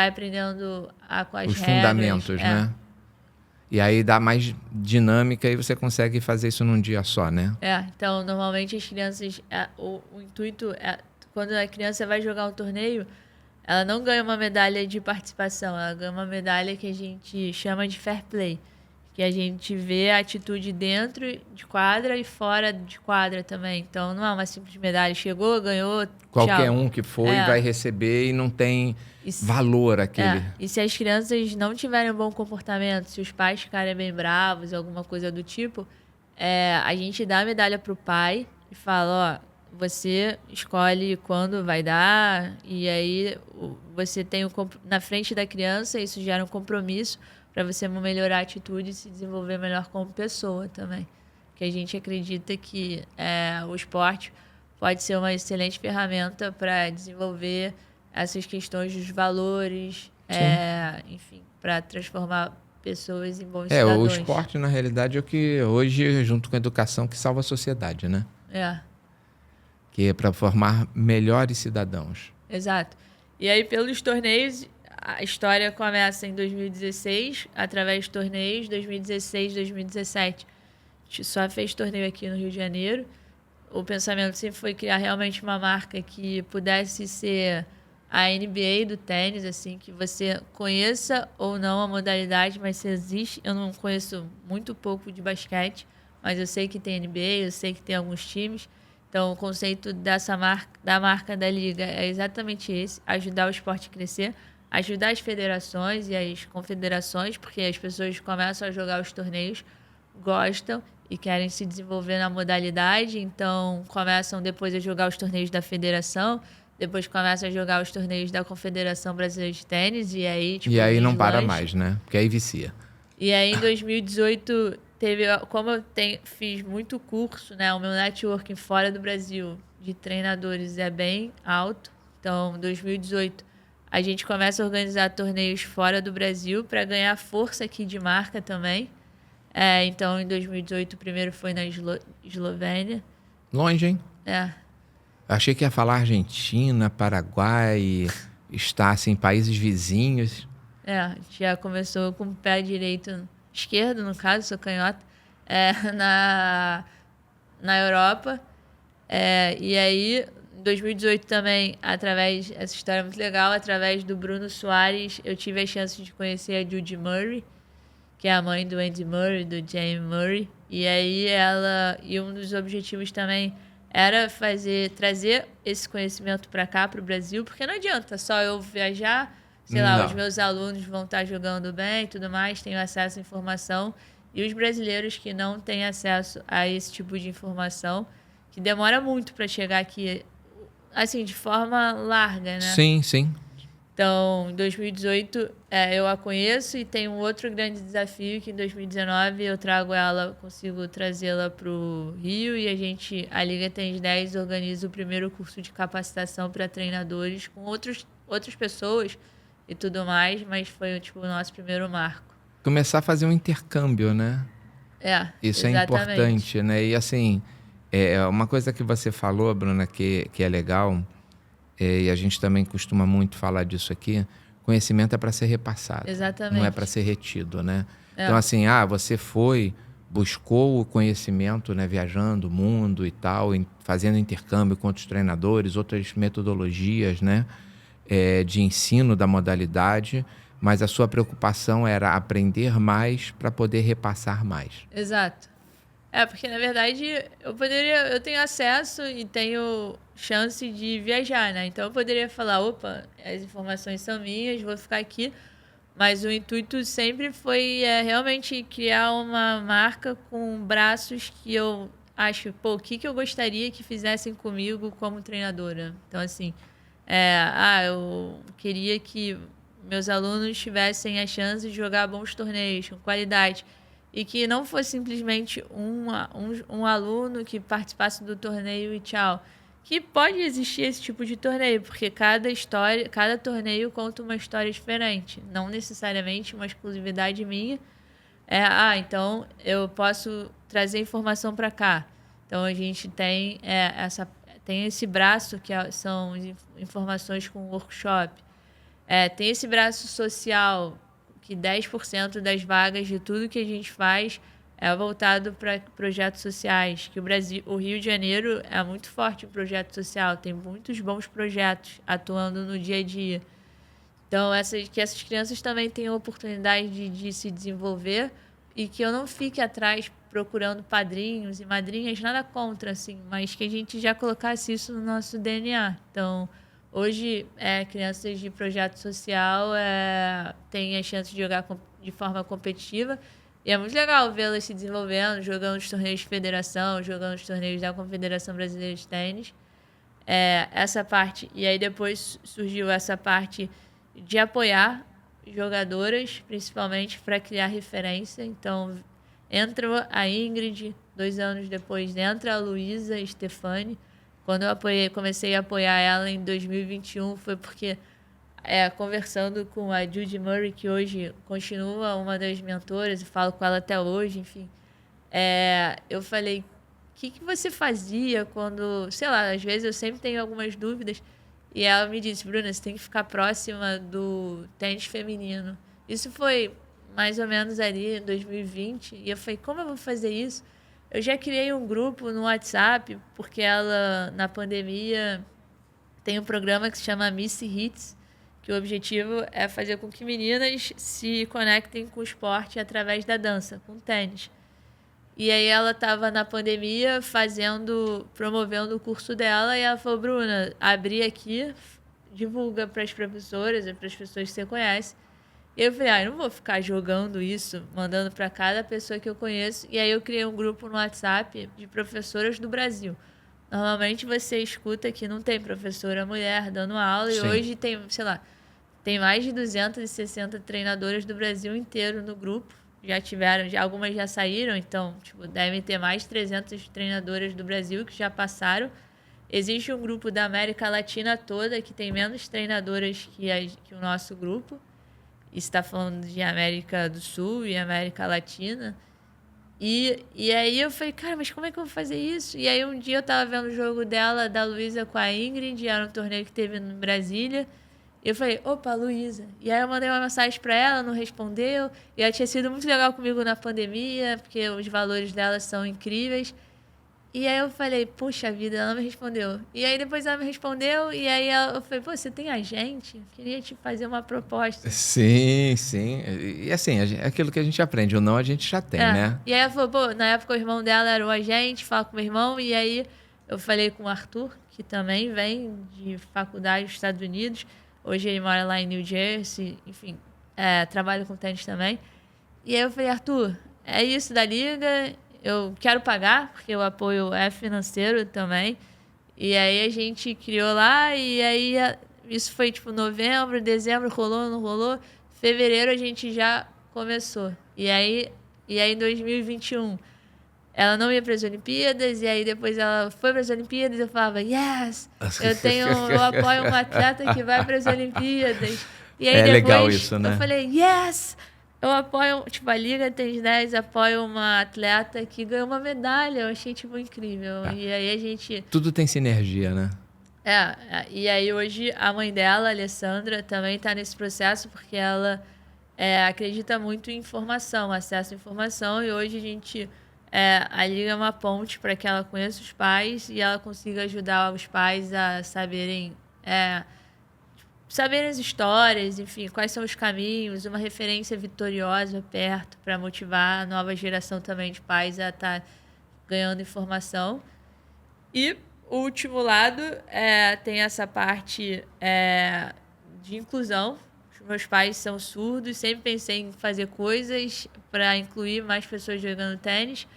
aprendendo com as regras. Os fundamentos, né? E aí dá mais dinâmica e você consegue fazer isso num dia só, né? Então, normalmente as crianças... O intuito é... Quando a criança vai jogar um torneio, ela não ganha uma medalha de participação, ela ganha uma medalha que a gente chama de fair play. Que a gente vê a atitude dentro de quadra e fora de quadra também. Então, não é uma simples medalha. Chegou, ganhou, qualquer tchau. Um que foi vai receber e não tem valor aquele. E se as crianças não tiverem um bom comportamento, se os pais ficarem bem bravos, alguma coisa do tipo, a gente dá a medalha pro pai e fala, você escolhe quando vai dar, e aí você tem na frente da criança, isso gera um compromisso para você melhorar a atitude e se desenvolver melhor como pessoa também. Porque a gente acredita que o esporte pode ser uma excelente ferramenta para desenvolver essas questões dos valores, enfim, para transformar pessoas em bons cidadãos. O esporte, na realidade, é o que hoje, junto com a educação, que salva a sociedade, né? Que é para formar melhores cidadãos. Exato. E aí, pelos torneios, a história começa em 2016, através de torneios, 2016, 2017. A gente só fez torneio aqui no Rio de Janeiro. O pensamento sempre foi criar realmente uma marca que pudesse ser a NBA do tênis, assim, que você conheça ou não a modalidade, mas se existe. Eu não conheço muito pouco de basquete, mas eu sei que tem NBA, eu sei que tem alguns times. Então, o conceito da marca da Liga é exatamente esse, ajudar o esporte a crescer, ajudar as federações e as confederações, porque as pessoas começam a jogar os torneios, gostam e querem se desenvolver na modalidade, então começam depois a jogar os torneios da federação, depois começam a jogar os torneios da Confederação Brasileira de Tênis, e aí... não para mais, né? Porque aí vicia. E aí, em 2018, como eu fiz muito curso, né? O meu networking fora do Brasil de treinadores é bem alto. Então, em 2018, a gente começa a organizar torneios fora do Brasil para ganhar força aqui de marca também. Então, em 2018, o primeiro foi na Eslovênia. Longe, hein? Achei que ia falar Argentina, Paraguai, estar assim, em países vizinhos. Já começou com o pé direito, esquerdo, no caso, sou canhota. na Europa. E aí, em 2018 também, essa história é muito legal, através do Bruno Soares, eu tive a chance de conhecer a Judy Murray, que é a mãe do Andy Murray, do Jamie Murray. E aí um dos objetivos também era trazer esse conhecimento para cá, para o Brasil, porque não adianta só eu viajar, sei lá, os meus alunos vão estar jogando bem e tudo mais, tenho acesso à informação, e os brasileiros que não têm acesso a esse tipo de informação, que demora muito para chegar aqui, assim, de forma larga, né? Sim, sim. Então, em 2018, eu a conheço, e tem um outro grande desafio que em 2019 eu consigo trazê-la para o Rio, e a Liga Tênis 10 organiza o primeiro curso de capacitação para treinadores com outras pessoas e tudo mais, mas foi tipo, o nosso primeiro marco. Começar a fazer um intercâmbio, né? Isso exatamente. É importante, né? E assim, uma coisa que você falou, Bruna, que é legal, e a gente também costuma muito falar disso aqui, conhecimento é para ser repassado. Exatamente. Não é para ser retido, né? Então assim, você buscou o conhecimento, né, viajando o mundo e tal, fazendo intercâmbio com outros treinadores, outras metodologias, né, de ensino da modalidade, mas a sua preocupação era aprender mais para poder repassar mais. Exato. Porque na verdade eu tenho acesso e tenho chance de viajar, né? Então eu poderia falar, opa, as informações são minhas, vou ficar aqui. Mas o intuito sempre foi realmente criar uma marca com braços que eu acho, o que eu gostaria que fizessem comigo como treinadora. Então, assim, eu queria que meus alunos tivessem a chance de jogar bons torneios, com qualidade. E que não fosse simplesmente um aluno que participasse do torneio e tchau. Que pode existir esse tipo de torneio, porque cada torneio conta uma história diferente. Não necessariamente uma exclusividade minha. Então eu posso trazer informação para cá. Então a gente tem esse braço que são informações com workshop. Tem esse braço social, que 10% das vagas de tudo que a gente faz é voltado para projetos sociais, que o Rio de Janeiro é muito forte em projeto social, tem muitos bons projetos atuando no dia a dia. Então, que essas crianças também tenham oportunidade de se desenvolver, e que eu não fique atrás procurando padrinhos e madrinhas, nada contra, assim, mas que a gente já colocasse isso no nosso DNA. Então, hoje, crianças de projeto social têm a chance de jogar de forma competitiva, e é muito legal vê-las se desenvolvendo, jogando os torneios de federação, jogando os torneios da Confederação Brasileira de Tênis. Essa parte. E aí depois surgiu essa parte de apoiar jogadoras, principalmente para criar referência. Então, entra a Ingrid, 2 anos depois entra a Luísa Stefani. Quando eu comecei a apoiar ela em 2021, foi porque, conversando com a Judy Murray, que hoje continua uma das mentoras, e falo com ela até hoje, enfim, eu falei, o que você fazia quando, sei lá, às vezes eu sempre tenho algumas dúvidas, e ela me disse, Bruna, você tem que ficar próxima do tênis feminino. Isso foi mais ou menos ali em 2020, e eu falei, como eu vou fazer isso? Eu já criei um grupo no WhatsApp, porque ela, na pandemia, tem um programa que se chama Missy Hits, que o objetivo é fazer com que meninas se conectem com o esporte através da dança, com tênis. E aí ela estava na pandemia promovendo o curso dela, e ela falou, Bruna, abri aqui, divulga para as professoras e para as pessoas que você conhece. E eu falei, eu não vou ficar jogando isso, mandando para cada pessoa que eu conheço. E aí eu criei um grupo no WhatsApp de professoras do Brasil. Normalmente você escuta que não tem professora mulher dando aula. Sim. E hoje tem, sei lá, tem mais de 260 treinadoras do Brasil inteiro no grupo. Algumas já saíram, então devem ter mais de 300 treinadoras do Brasil que já passaram. Existe um grupo da América Latina toda que tem menos treinadoras que o nosso grupo. Está falando de América do Sul e América Latina. E aí eu falei, cara, mas como é que eu vou fazer isso? E aí um dia eu tava vendo o jogo da Luísa com a Ingrid, era um torneio que teve em Brasília, E eu falei, opa, Luísa. E aí eu mandei uma mensagem para ela, não respondeu. E ela tinha sido muito legal comigo na pandemia, porque os valores dela são incríveis. E aí eu falei, puxa vida, ela não me respondeu. E aí depois ela me respondeu, e aí eu falei, pô, você tem agente? Queria te fazer uma proposta. Sim, sim. E assim, é aquilo que a gente aprende, ou não a gente já tem, né? E aí ela falou, pô, na época o irmão dela era o agente, fala com o meu irmão, e aí eu falei com o Arthur, que também vem de faculdade dos Estados Unidos. Hoje ele mora lá em New Jersey, enfim, trabalha com tênis também. E aí eu falei, Arthur, é isso da liga, eu quero pagar, porque o apoio é financeiro também. E aí a gente criou lá, e aí isso foi tipo novembro, dezembro, rolou, não rolou. Fevereiro a gente já começou. E aí em 2021, ela não ia para as Olimpíadas, e aí depois ela foi para as Olimpíadas, eu falava, yes, eu apoio uma atleta que vai para as Olimpíadas. E aí depois legal isso, né? eu falei, yes, eu apoio, tipo, a Liga Tênis 10 apoia uma atleta que ganhou uma medalha. Eu achei, tipo, incrível. E aí a gente... Tudo tem sinergia, né? E aí hoje a mãe dela, a Alessandra, também está nesse processo, porque ela acredita muito em informação, acesso à informação, e hoje a gente... a Liga é uma ponte para que ela conheça os pais e ela consiga ajudar os pais a saberem as histórias, enfim, quais são os caminhos, uma referência vitoriosa perto para motivar a nova geração também de pais a estar ganhando informação. E o último lado tem essa parte de inclusão. Os meus pais são surdos, sempre pensei em fazer coisas para incluir mais pessoas jogando tênis.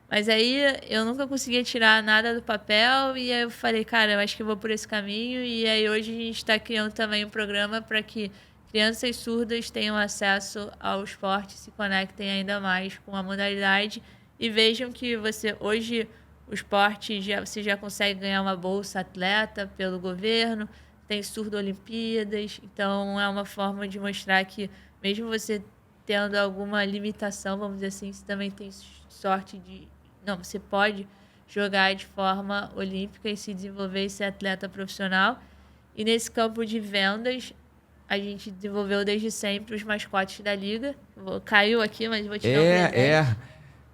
Mas aí eu nunca conseguia tirar nada do papel e aí eu falei, cara, eu acho que eu vou por esse caminho. E aí hoje a gente está criando também um programa para que crianças surdas tenham acesso ao esporte, se conectem ainda mais com a modalidade e vejam que hoje o esporte você já consegue ganhar uma bolsa atleta pelo governo, tem surdo Olimpíadas, então é uma forma de mostrar que mesmo você tendo alguma limitação, vamos dizer assim, você também tem sorte você pode jogar de forma olímpica e se desenvolver e ser atleta profissional. E nesse campo de vendas, a gente desenvolveu desde sempre os mascotes da liga. Caiu aqui, mas vou te dar um presente.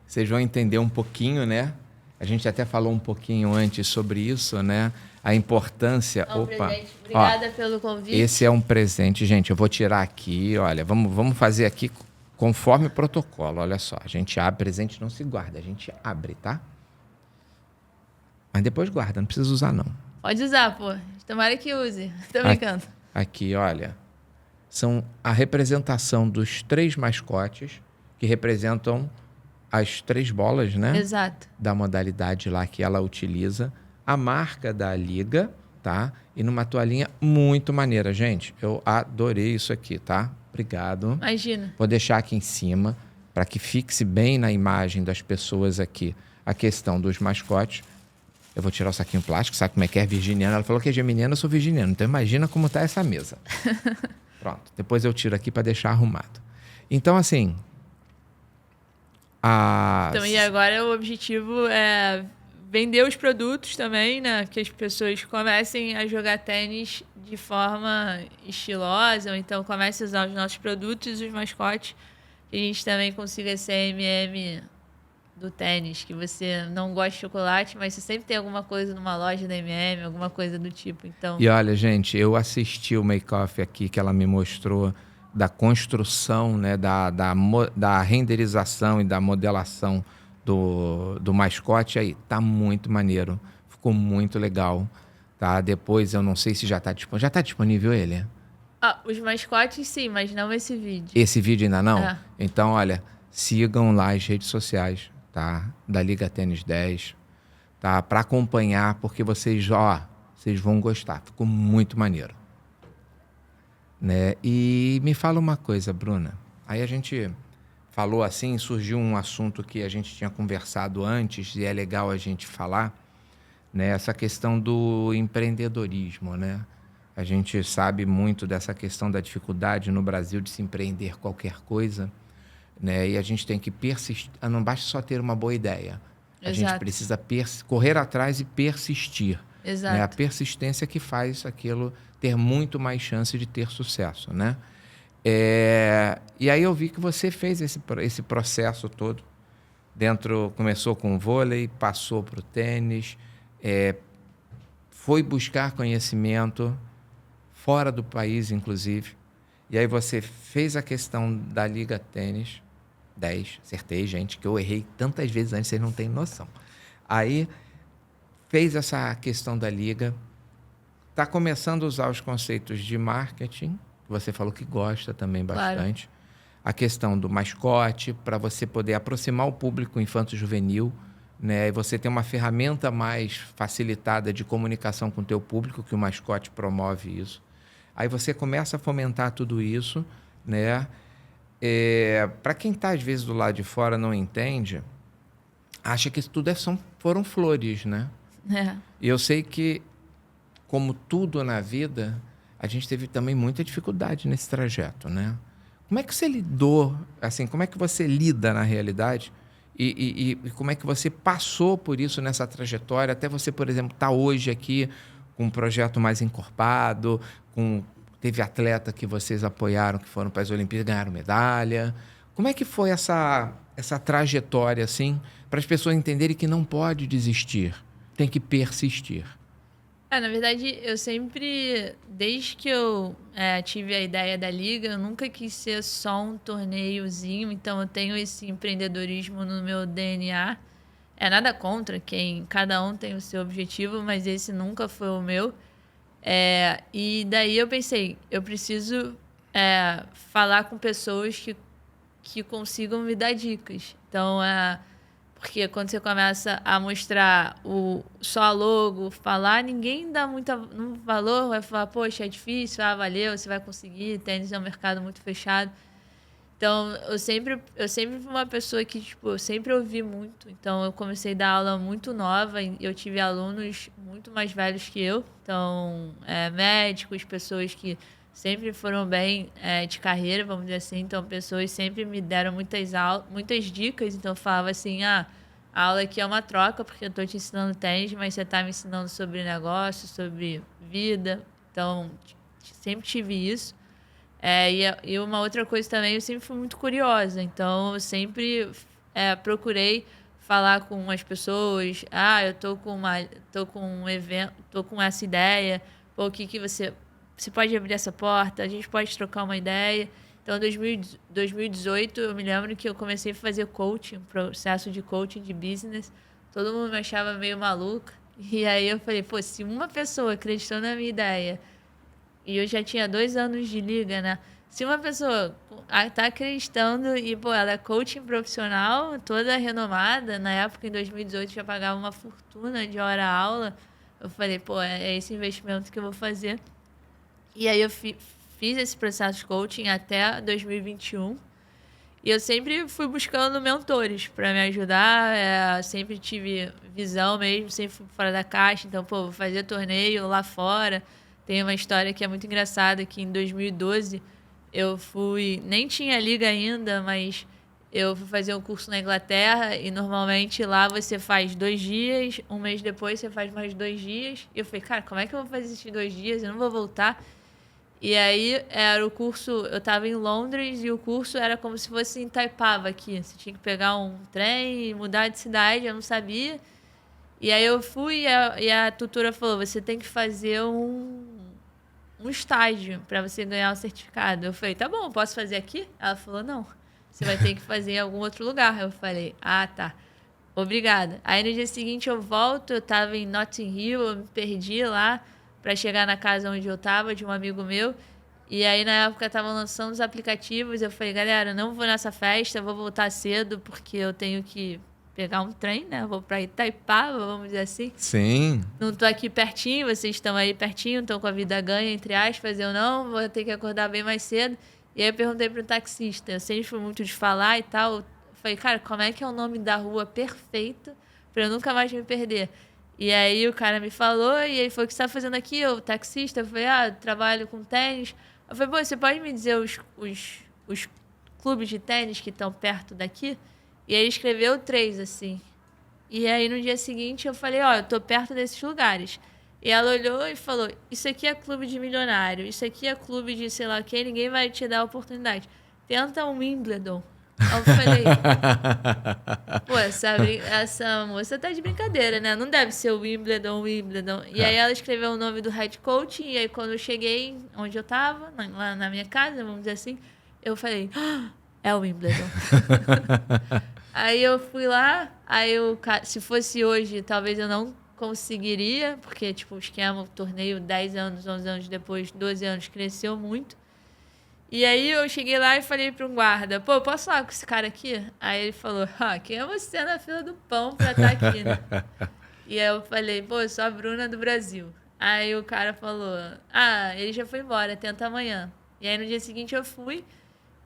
Vocês vão entender um pouquinho, né? A gente até falou um pouquinho antes sobre isso, né? A importância... Presente. Obrigada pelo convite. Esse é um presente, gente. Eu vou tirar aqui, olha, vamos fazer aqui... Conforme o protocolo, olha só, a gente abre, presente não se guarda, a gente abre, tá? Mas depois guarda, não precisa usar não. Pode usar, pô. Tomara que use. Tô brincando. Aqui, olha, são a representação dos 3 mascotes que representam as 3 bolas, né? Exato. Da modalidade lá que ela utiliza, a marca da liga, tá? E numa toalhinha muito maneira, gente. Eu adorei isso aqui, tá? Obrigado. Imagina. Vou deixar aqui em cima para que fixe bem na imagem das pessoas aqui a questão dos mascotes. Eu vou tirar o saquinho plástico, sabe como é que é virginiana? Ela falou que é geminiana, eu sou virginiano. Então imagina como tá essa mesa. Pronto. Depois eu tiro aqui para deixar arrumado. Então, assim... Então, e agora o objetivo é vender os produtos também, né? Que as pessoas comecem a jogar tênis de forma estilosa, ou então comecem a usar os nossos produtos e os mascotes, que a gente também consiga ser MM do tênis, que você não gosta de chocolate, mas você sempre tem alguma coisa numa loja da MM, alguma coisa do tipo. Então... E olha, gente, eu assisti o make-off aqui que ela me mostrou da construção, né, da renderização e da modelação do mascote aí. Tá muito maneiro. Ficou muito legal. Tá? Depois, eu não sei se já está disponível. Já está disponível ele? Os mascotes sim, mas não esse vídeo. Esse vídeo ainda não? Então, olha, sigam lá as redes sociais, tá? Da Liga Tênis 10, tá? Para acompanhar, porque vocês vão gostar. Ficou muito maneiro. Né? E me fala uma coisa, Bruna. Aí a gente falou assim, surgiu um assunto que a gente tinha conversado antes e é legal a gente falar, né? Essa questão do empreendedorismo, né? A gente sabe muito dessa questão da dificuldade no Brasil de se empreender qualquer coisa, né? E a gente tem que persistir. Não basta só ter uma boa ideia. A gente precisa correr atrás e persistir, Exato. Né? A persistência que faz aquilo ter muito mais chance de ter sucesso, né? E aí eu vi que você fez esse processo todo. Começou com o vôlei, passou para o tênis, foi buscar conhecimento fora do país, inclusive. E aí você fez a questão da Liga Tênis 10. Acertei, gente, que eu errei tantas vezes antes, vocês não têm noção. Aí fez essa questão da Liga, está começando a usar os conceitos de marketing, que você falou que gosta também bastante. Claro. A questão do mascote, para você poder aproximar o público infanto-juvenil, né? E você tem uma ferramenta mais facilitada de comunicação com o teu público, que o mascote promove isso. Aí você começa a fomentar tudo isso, né? Para quem está, às vezes, do lado de fora, não entende, acha que isso tudo foram flores, né? E eu sei que, como tudo na vida, a gente teve também muita dificuldade nesse trajeto, né? Como é que você lidou, assim, como é que você lida na realidade e como é que você passou por isso nessa trajetória até você, por exemplo, estar hoje aqui com um projeto mais encorpado, teve atleta que vocês apoiaram, que foram para as Olimpíadas, ganharam medalha. Como é que foi essa trajetória, assim, para as pessoas entenderem que não pode desistir, tem que persistir? Na verdade, eu sempre, desde que eu tive a ideia da Liga, eu nunca quis ser só um torneiozinho, então eu tenho esse empreendedorismo no meu DNA. Nada contra cada um tem o seu objetivo, mas esse nunca foi o meu. E daí eu pensei, eu preciso falar com pessoas que consigam me dar dicas. Então, porque quando você começa a mostrar só a logo, falar, ninguém dá muito valor, vai falar, poxa, é difícil, valeu, você vai conseguir, tênis é um mercado muito fechado. Então, eu sempre fui uma pessoa que, tipo, eu sempre ouvi muito. Então, eu comecei a dar aula muito nova e eu tive alunos muito mais velhos que eu. Então, médicos, pessoas que sempre foram bem de carreira, vamos dizer assim. Então, pessoas sempre me deram muitas dicas. Então, eu falava assim, a aula aqui é uma troca, porque eu estou te ensinando tênis, mas você está me ensinando sobre negócio, sobre vida. Então, sempre tive isso. E uma outra coisa também, eu sempre fui muito curiosa. Então, eu sempre procurei falar com as pessoas. Eu tô com um evento, tô com essa ideia. Pô, o que você pode abrir essa porta? A gente pode trocar uma ideia. Então, em 2018, eu me lembro que eu comecei a fazer coaching, processo de coaching de business. Todo mundo me achava meio maluca. E aí eu falei, pô, se uma pessoa acreditou na minha ideia, e eu já tinha 2 anos de Liga, né? Se uma pessoa tá acreditando e, pô, ela é coaching profissional, toda renomada, na época, em 2018, já pagava uma fortuna de hora-aula, eu falei, pô, é esse investimento que eu vou fazer. E aí eu fiz esse processo de coaching até 2021. E eu sempre fui buscando mentores para me ajudar, sempre tive visão mesmo, sempre fui fora da caixa. Então, pô, vou fazer torneio lá fora. Tem uma história que é muito engraçada, que em 2012 eu nem tinha Liga ainda, mas eu fui fazer um curso na Inglaterra e normalmente lá você faz 2 dias, um mês depois você faz mais 2 dias. E eu falei, cara, como é que eu vou fazer esses 2 dias? Eu não vou voltar. E aí era o curso, eu estava em Londres e o curso era como se fosse em Itaipava aqui. Você tinha que pegar um trem e mudar de cidade, eu não sabia. E aí eu fui e a tutora falou, você tem que fazer um estágio para você ganhar o certificado. Eu falei, tá bom, posso fazer aqui? Ela falou, não, você vai ter que fazer em algum outro lugar. Eu falei, tá, obrigada. Aí no dia seguinte eu volto, eu estava em Notting Hill, eu me perdi lá para chegar na casa onde eu estava, de um amigo meu. E aí na época estavam lançando os aplicativos, eu falei, galera, eu não vou nessa festa, eu vou voltar cedo porque eu tenho que pegar um trem, né? Vou para Itaipava, vamos dizer assim. Sim. Não tô aqui pertinho, vocês estão aí pertinho, estão com a vida ganha, entre aspas, eu não, vou ter que acordar bem mais cedo. E aí eu perguntei pro taxista, eu sempre fui muito de falar e tal. Eu falei, cara, como é que é o nome da rua perfeito para eu nunca mais me perder? E aí o cara me falou, e ele falou, o que você tá fazendo aqui? Eu, taxista, eu falei, eu trabalho com tênis. Eu falei, pô, você pode me dizer os clubes de tênis que estão perto daqui? E aí ele escreveu 3, assim. E aí no dia seguinte eu falei, eu tô perto desses lugares. E ela olhou e falou, isso aqui é clube de milionário, isso aqui é clube de sei lá quem, ninguém vai te dar a oportunidade. Tenta um Wimbledon. Aí eu falei, pô, essa moça tá de brincadeira, né? Não deve ser o Wimbledon. E aí ela escreveu o nome do head coach, e aí quando eu cheguei onde eu tava, lá na minha casa, vamos dizer assim, eu falei, é o Wimbledon. Aí eu fui lá, se fosse hoje, talvez eu não conseguiria, porque, tipo, o esquema, o torneio, 10 anos, 11 anos depois, 12 anos, cresceu muito. E aí eu cheguei lá e falei para um guarda, pô, posso falar com esse cara aqui? Aí ele falou, quem é você na fila do pão pra estar aqui, né? E aí eu falei, pô, eu sou a Bruna do Brasil. Aí o cara falou, ele já foi embora, tenta amanhã. E aí no dia seguinte eu fui,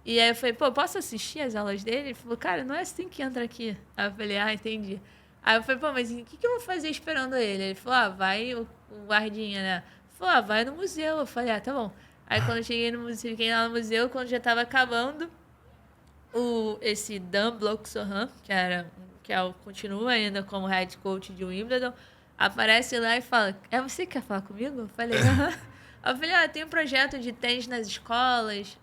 e aí eu falei, pô, posso assistir as aulas dele? Ele falou, cara, não é assim que entra aqui. Aí eu falei, entendi. Aí eu falei, pô, mas o que eu vou fazer esperando ele? Ele falou, vai o guardinha, né? Ele falou, vai no museu. Eu falei, tá bom. Aí quando eu cheguei no museu, fiquei lá no museu, quando já tava acabando, esse Dan Block-Sohan, continua ainda como head coach de Wimbledon, aparece lá e fala, é você que quer falar comigo? Eu falei, aham. Eu falei, tem um projeto de tênis nas escolas,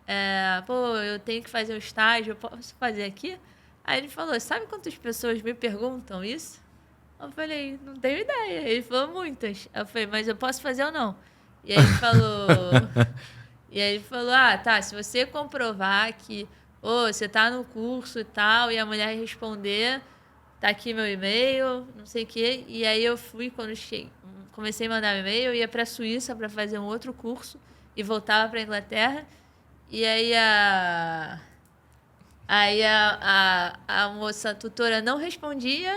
eu tenho que fazer um estágio, eu posso fazer aqui? Aí ele falou, sabe quantas pessoas me perguntam isso? Eu falei, não tenho ideia. Ele falou, muitas. Eu falei, mas eu posso fazer ou não? E aí ele falou, tá, se você comprovar que você tá no curso e tal, e a mulher responder, tá aqui meu e-mail, não sei o quê. E aí eu fui, quando comecei a mandar e-mail, eu ia pra Suíça para fazer um outro curso e voltava pra Inglaterra. E aí a moça, a tutora, não respondia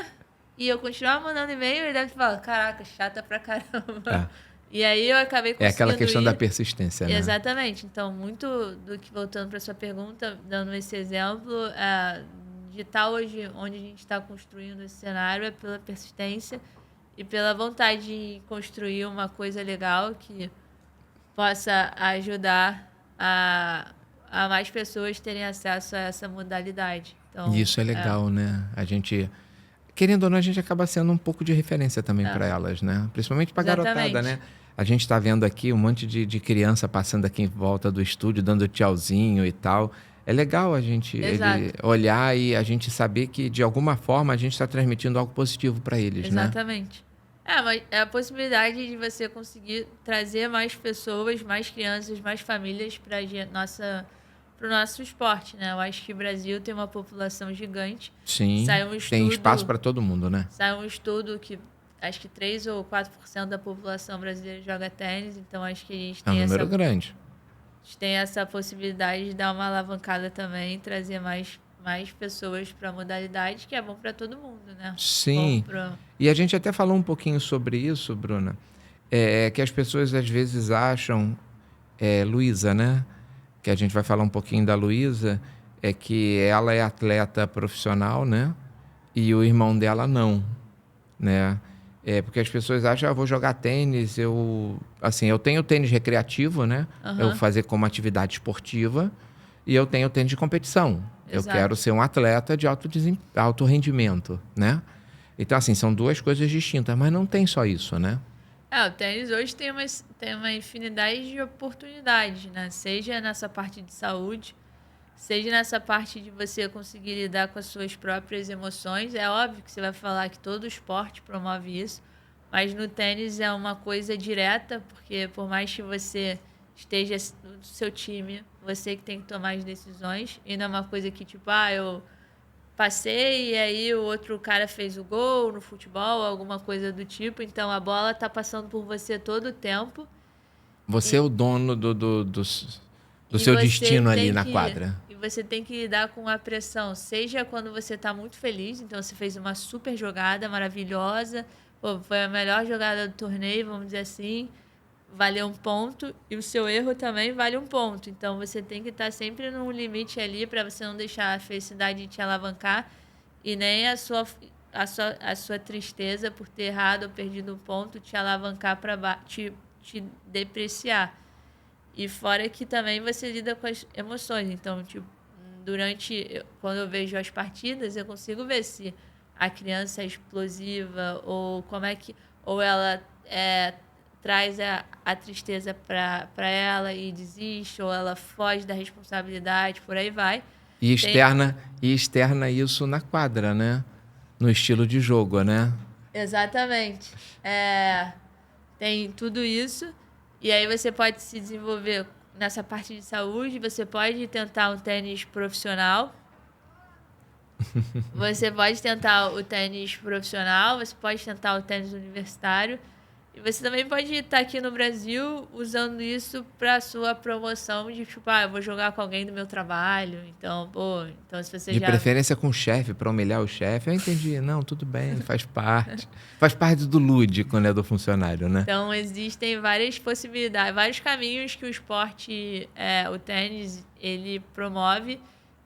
e eu continuava mandando e-mail e ele deve falar, caraca, chata pra caramba. E aí eu acabei conseguindo aquela questão da persistência, né? Exatamente. Então, muito do que, voltando para sua pergunta, dando esse exemplo, de estar hoje onde a gente está construindo esse cenário é pela persistência e pela vontade de construir uma coisa legal que possa ajudar a mais pessoas terem acesso a essa modalidade. Então, isso é legal, né? A gente, querendo ou não, a gente acaba sendo um pouco de referência também para elas, né? Principalmente para a garotada, né? A gente está vendo aqui um monte de criança passando aqui em volta do estúdio, dando tchauzinho e tal. É legal a gente olhar e a gente saber que, de alguma forma, a gente está transmitindo algo positivo para eles, né? Exatamente. Mas é a possibilidade de você conseguir trazer mais pessoas, mais crianças, mais famílias para o nosso esporte, né? Eu acho que o Brasil tem uma população gigante. Sim, tem espaço para todo mundo, né? Saiu um estudo que acho que 3 ou 4% da população brasileira joga tênis, então acho que a gente tem um número grande. A gente tem essa possibilidade de dar uma alavancada também, trazer mais pessoas para a modalidade, que é bom para todo mundo, né? Sim. E a gente até falou um pouquinho sobre isso, Bruna, que as pessoas às vezes acham, Luísa, né? Que a gente vai falar um pouquinho da Luísa, que ela é atleta profissional, né? E o irmão dela não, né? Porque as pessoas acham, vou jogar tênis, eu tenho tênis recreativo, né? Eu vou fazer como atividade esportiva, e eu tenho tênis de competição. Exato. Eu quero ser um atleta de alto rendimento, né? Então, assim, são duas coisas distintas, mas não tem só isso, né? O tênis hoje tem uma infinidade de oportunidades, né? Seja nessa parte de saúde, seja nessa parte de você conseguir lidar com as suas próprias emoções. É óbvio que você vai falar que todo esporte promove isso, mas no tênis é uma coisa direta, porque por mais que você esteja no seu time, você que tem que tomar as decisões, e não é uma coisa que tipo, eu passei e aí o outro cara fez o gol no futebol, alguma coisa do tipo, então a bola tá passando por você todo o tempo. Você é o dono do seu destino ali na quadra. E você tem que lidar com a pressão, seja quando você está muito feliz, então você fez uma super jogada maravilhosa, foi a melhor jogada do torneio, vamos dizer assim, valeu um ponto, e o seu erro também vale um ponto. Então você tem que estar sempre num limite ali para você não deixar a felicidade te alavancar e nem a sua tristeza por ter errado ou perdido um ponto te alavancar para te depreciar. E fora que também você lida com as emoções. Então, tipo, quando eu vejo as partidas, eu consigo ver se a criança é explosiva ou como é que... Ou ela traz a tristeza para ela e desiste, ou ela foge da responsabilidade, por aí vai. E externa isso na quadra, né? No estilo de jogo, né? Exatamente. Tem tudo isso. E aí você pode se desenvolver nessa parte de saúde, você pode tentar um tênis profissional. Você pode tentar o tênis profissional, você pode tentar o tênis universitário. E você também pode estar aqui no Brasil usando isso para sua promoção de, tipo, eu vou jogar com alguém do meu trabalho. Então, então se você De preferência com o chefe, para humilhar o chefe. Eu entendi. Não, tudo bem, faz parte. Faz parte do lúdico, né, do funcionário, né? Então, existem várias possibilidades, vários caminhos que o esporte, o tênis, ele promove.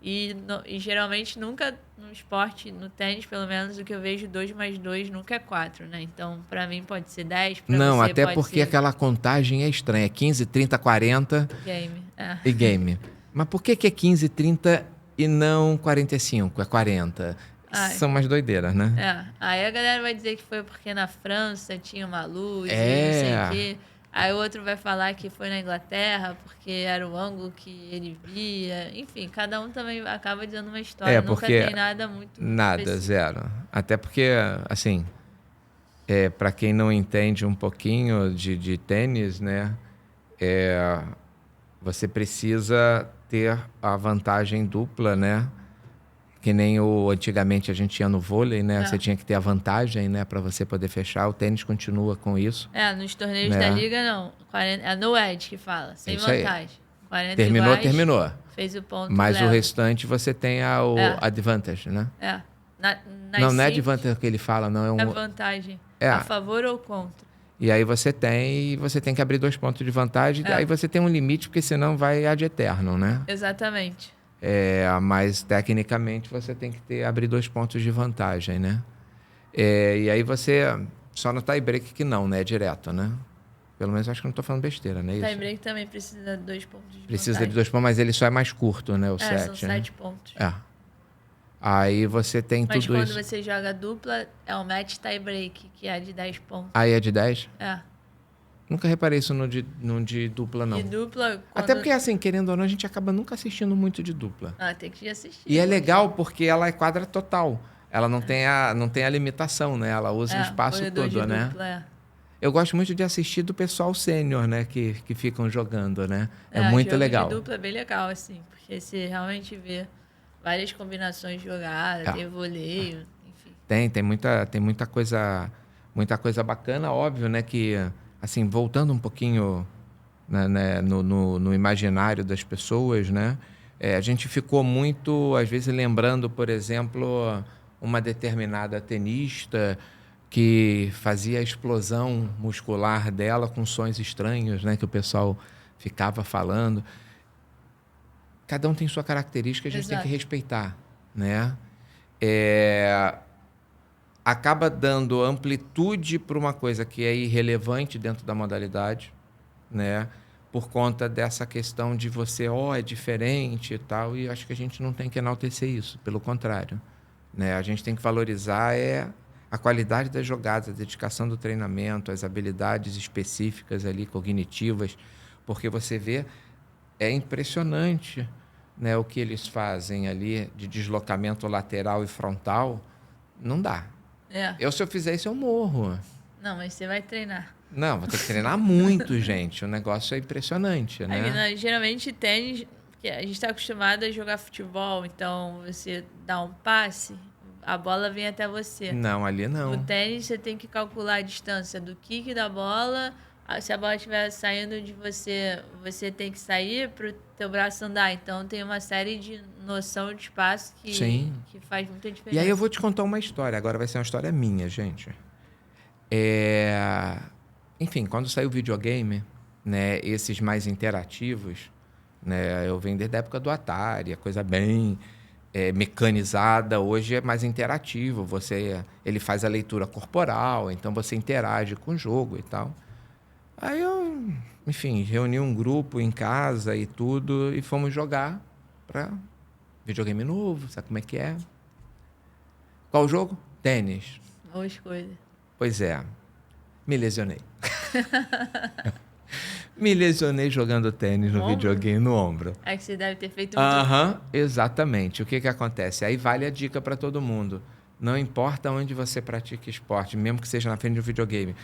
E geralmente nunca no esporte, no tênis, pelo menos, o que eu vejo 2 mais 2 nunca é 4, né? Então, para mim pode ser 10, para você Não, até pode porque ser aquela contagem é estranha. 15, 30, 40 game. e game. Mas por que é 15, 30 e não 45? É 40? São umas doideiras, né? Aí a galera vai dizer que foi porque na França tinha uma luz e não sei o quê. Aí o outro vai falar que foi na Inglaterra porque era o ângulo que ele via. Enfim, cada um também acaba dizendo uma história. Nunca tem nada muito nada, específico. Zero. Até porque, assim, para quem não entende um pouquinho de tênis, né? Você precisa ter a vantagem dupla, né? Que nem antigamente a gente tinha no vôlei, né? Você tinha que ter a vantagem, né? Para você poder fechar. O tênis continua com isso. Nos torneios da liga, não. 40, é no edge que fala, sem vantagem. 40 terminou. Fez o ponto. Mas o restante você tem o advantage, né? Não é advantage que ele fala, não. É vantagem. A favor ou contra. E aí você tem que abrir 2 pontos de vantagem. Aí você tem um limite, porque senão vai ad eternum, né? Exatamente. Mas tecnicamente você tem que abrir 2 pontos de vantagem, né? E aí você só no tie break que não, né? É direto, né? Pelo menos acho que não estou falando besteira, né? Tie break também precisa de 2 pontos de vantagem. Precisa de 2 pontos, mas ele só é mais curto, né? O set. São 7 pontos. Aí você tem tudo isso. Mas quando você joga dupla, é o match tie break, que é de 10 pontos. Aí é de 10? Nunca reparei isso no de dupla, não. De dupla... Até porque, assim, querendo ou não, a gente acaba nunca assistindo muito de dupla. Tem que assistir. E é legal porque ela é quadra total. Ela não tem a limitação, né? Ela usa o espaço todo, né? Dupla, Eu gosto muito de assistir do pessoal sênior, né? Que ficam jogando, né? É muito legal. De dupla é bem legal, assim. Porque você realmente vê várias combinações de jogada, tem voleio, enfim. Tem muita coisa bacana, óbvio, né? Que, assim, voltando um pouquinho né, no imaginário das pessoas, né? A gente ficou muito, às vezes, lembrando, por exemplo, uma determinada tenista que fazia a explosão muscular dela com sons estranhos, né? Que o pessoal ficava falando. Cada um tem sua característica, a gente tem que respeitar, né? Acaba dando amplitude para uma coisa que é irrelevante dentro da modalidade, né? Por conta dessa questão de você, é diferente e tal, e acho que a gente não tem que enaltecer isso, pelo contrário, né? A gente tem que valorizar a qualidade das jogadas, a dedicação do treinamento, as habilidades específicas ali, cognitivas, porque você vê, é impressionante, né, o que eles fazem ali de deslocamento lateral e frontal, não dá. Se eu fizer isso, eu morro. Não, mas você vai treinar. Não, vou ter que treinar muito, gente. O negócio é impressionante, né? Geralmente, tênis, porque a gente está acostumado a jogar futebol, então você dá um passe, a bola vem até você. Não, ali não. No tênis, você tem que calcular a distância do kick da bola. Se a bola estiver saindo de você, você tem que sair para o teu braço andar. Então, tem uma série de noção de espaço que faz muita diferença. E aí eu vou te contar uma história. Agora vai ser uma história minha, gente. Enfim, quando saiu o videogame, né, esses mais interativos, né, eu venho desde a época do Atari, a coisa bem mecanizada. Hoje é mais interativo. Ele faz a leitura corporal, então você interage com o jogo e tal. Aí eu, enfim, reuni um grupo em casa e tudo e fomos jogar para videogame novo, sabe como é que é? Qual o jogo? Tênis. Boa escolha. Pois é, me lesionei. Me lesionei jogando tênis no videogame no ombro. É que você deve ter feito Exatamente. O que acontece? Aí vale a dica para todo mundo. Não importa onde você pratica esporte, mesmo que seja na frente de um videogame,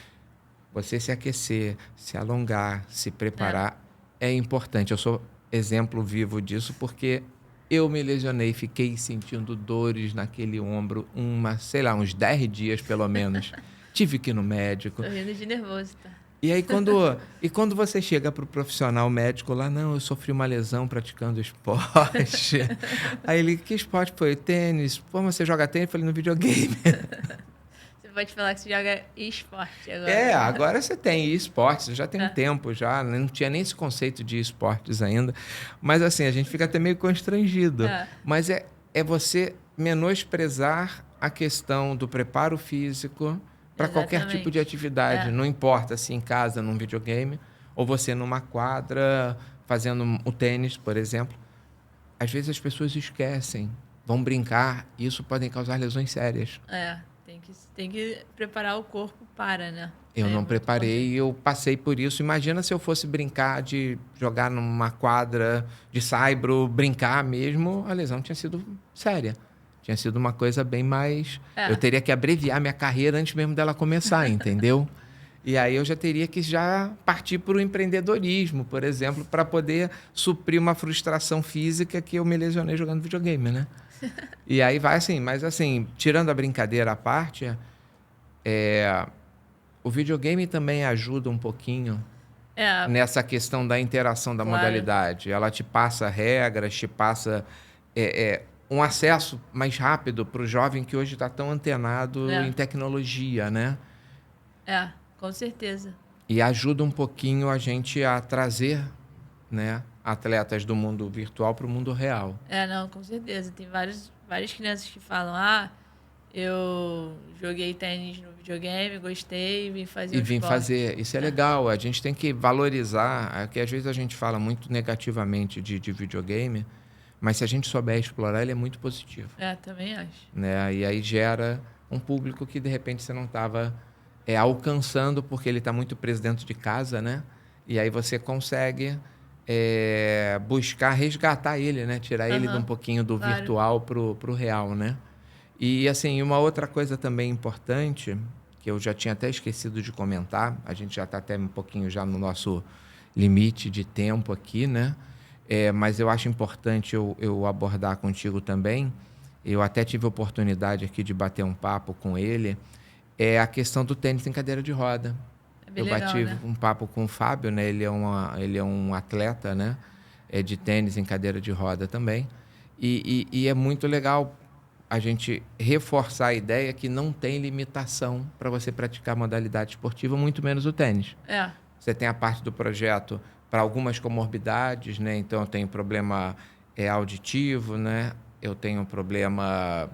você se aquecer, se alongar, se preparar é importante. Eu sou exemplo vivo disso porque eu me lesionei, fiquei sentindo dores naquele ombro, uns 10 dias pelo menos. Tive que ir no médico. Tô rindo de nervoso, tá? E aí, quando você chega para o profissional médico lá, não, eu sofri uma lesão praticando esporte. Aí ele, que esporte foi? Tênis. Pô, mas você joga tênis? Eu falei, no videogame. Você pode falar que você joga esporte agora. Agora você tem esportes, já tem um tempo já, não tinha nem esse conceito de esportes ainda. Mas assim, a gente fica até meio constrangido. Mas é você menosprezar a questão do preparo físico para qualquer tipo de atividade. Não importa se em casa, num videogame, ou você numa quadra, fazendo o tênis, por exemplo. Às vezes as pessoas esquecem, vão brincar, e isso pode causar lesões sérias. Tem que preparar o corpo para, né? Eu não preparei, eu passei por isso. Imagina se eu fosse brincar de jogar numa quadra de saibro, brincar mesmo, a lesão tinha sido séria. Tinha sido uma coisa bem mais... Eu teria que abreviar minha carreira antes mesmo dela começar, entendeu? E aí eu já teria que partir para o empreendedorismo, por exemplo, para poder suprir uma frustração física que eu me lesionei jogando videogame, né? E aí vai assim, mas assim, tirando a brincadeira à parte, o videogame também ajuda um pouquinho nessa questão da interação da modalidade. Ela te passa regras, te passa um acesso mais rápido para o jovem que hoje está tão antenado em tecnologia, né? Com certeza. E ajuda um pouquinho a gente a trazer, né, atletas do mundo virtual para o mundo real. Não, com certeza. Tem várias crianças que falam, eu joguei tênis no videogame, gostei, vim fazer fazer. Isso é legal. A gente tem que valorizar, que às vezes a gente fala muito negativamente de videogame, mas se a gente souber explorar, ele é muito positivo. Também acho. Né? E aí gera um público que, de repente, você não estava alcançando, porque ele está muito preso dentro de casa, né? E aí você consegue buscar resgatar ele, né? Tirar ele de um pouquinho do virtual para o real, né? E, assim, uma outra coisa também importante, que eu já tinha até esquecido de comentar, a gente já está até um pouquinho já no nosso limite de tempo aqui, né? Mas eu acho importante eu abordar contigo também. Eu até tive a oportunidade aqui de bater um papo com ele. É a questão do tênis em cadeira de roda. Eu bati um papo com o Fábio, né? Ele é um atleta, né? De tênis em cadeira de roda também. E é muito legal a gente reforçar a ideia que não tem limitação para você praticar modalidade esportiva, muito menos o tênis. Você tem a parte do projeto para algumas comorbidades, né? Então, eu tenho problema auditivo, né? Eu tenho problema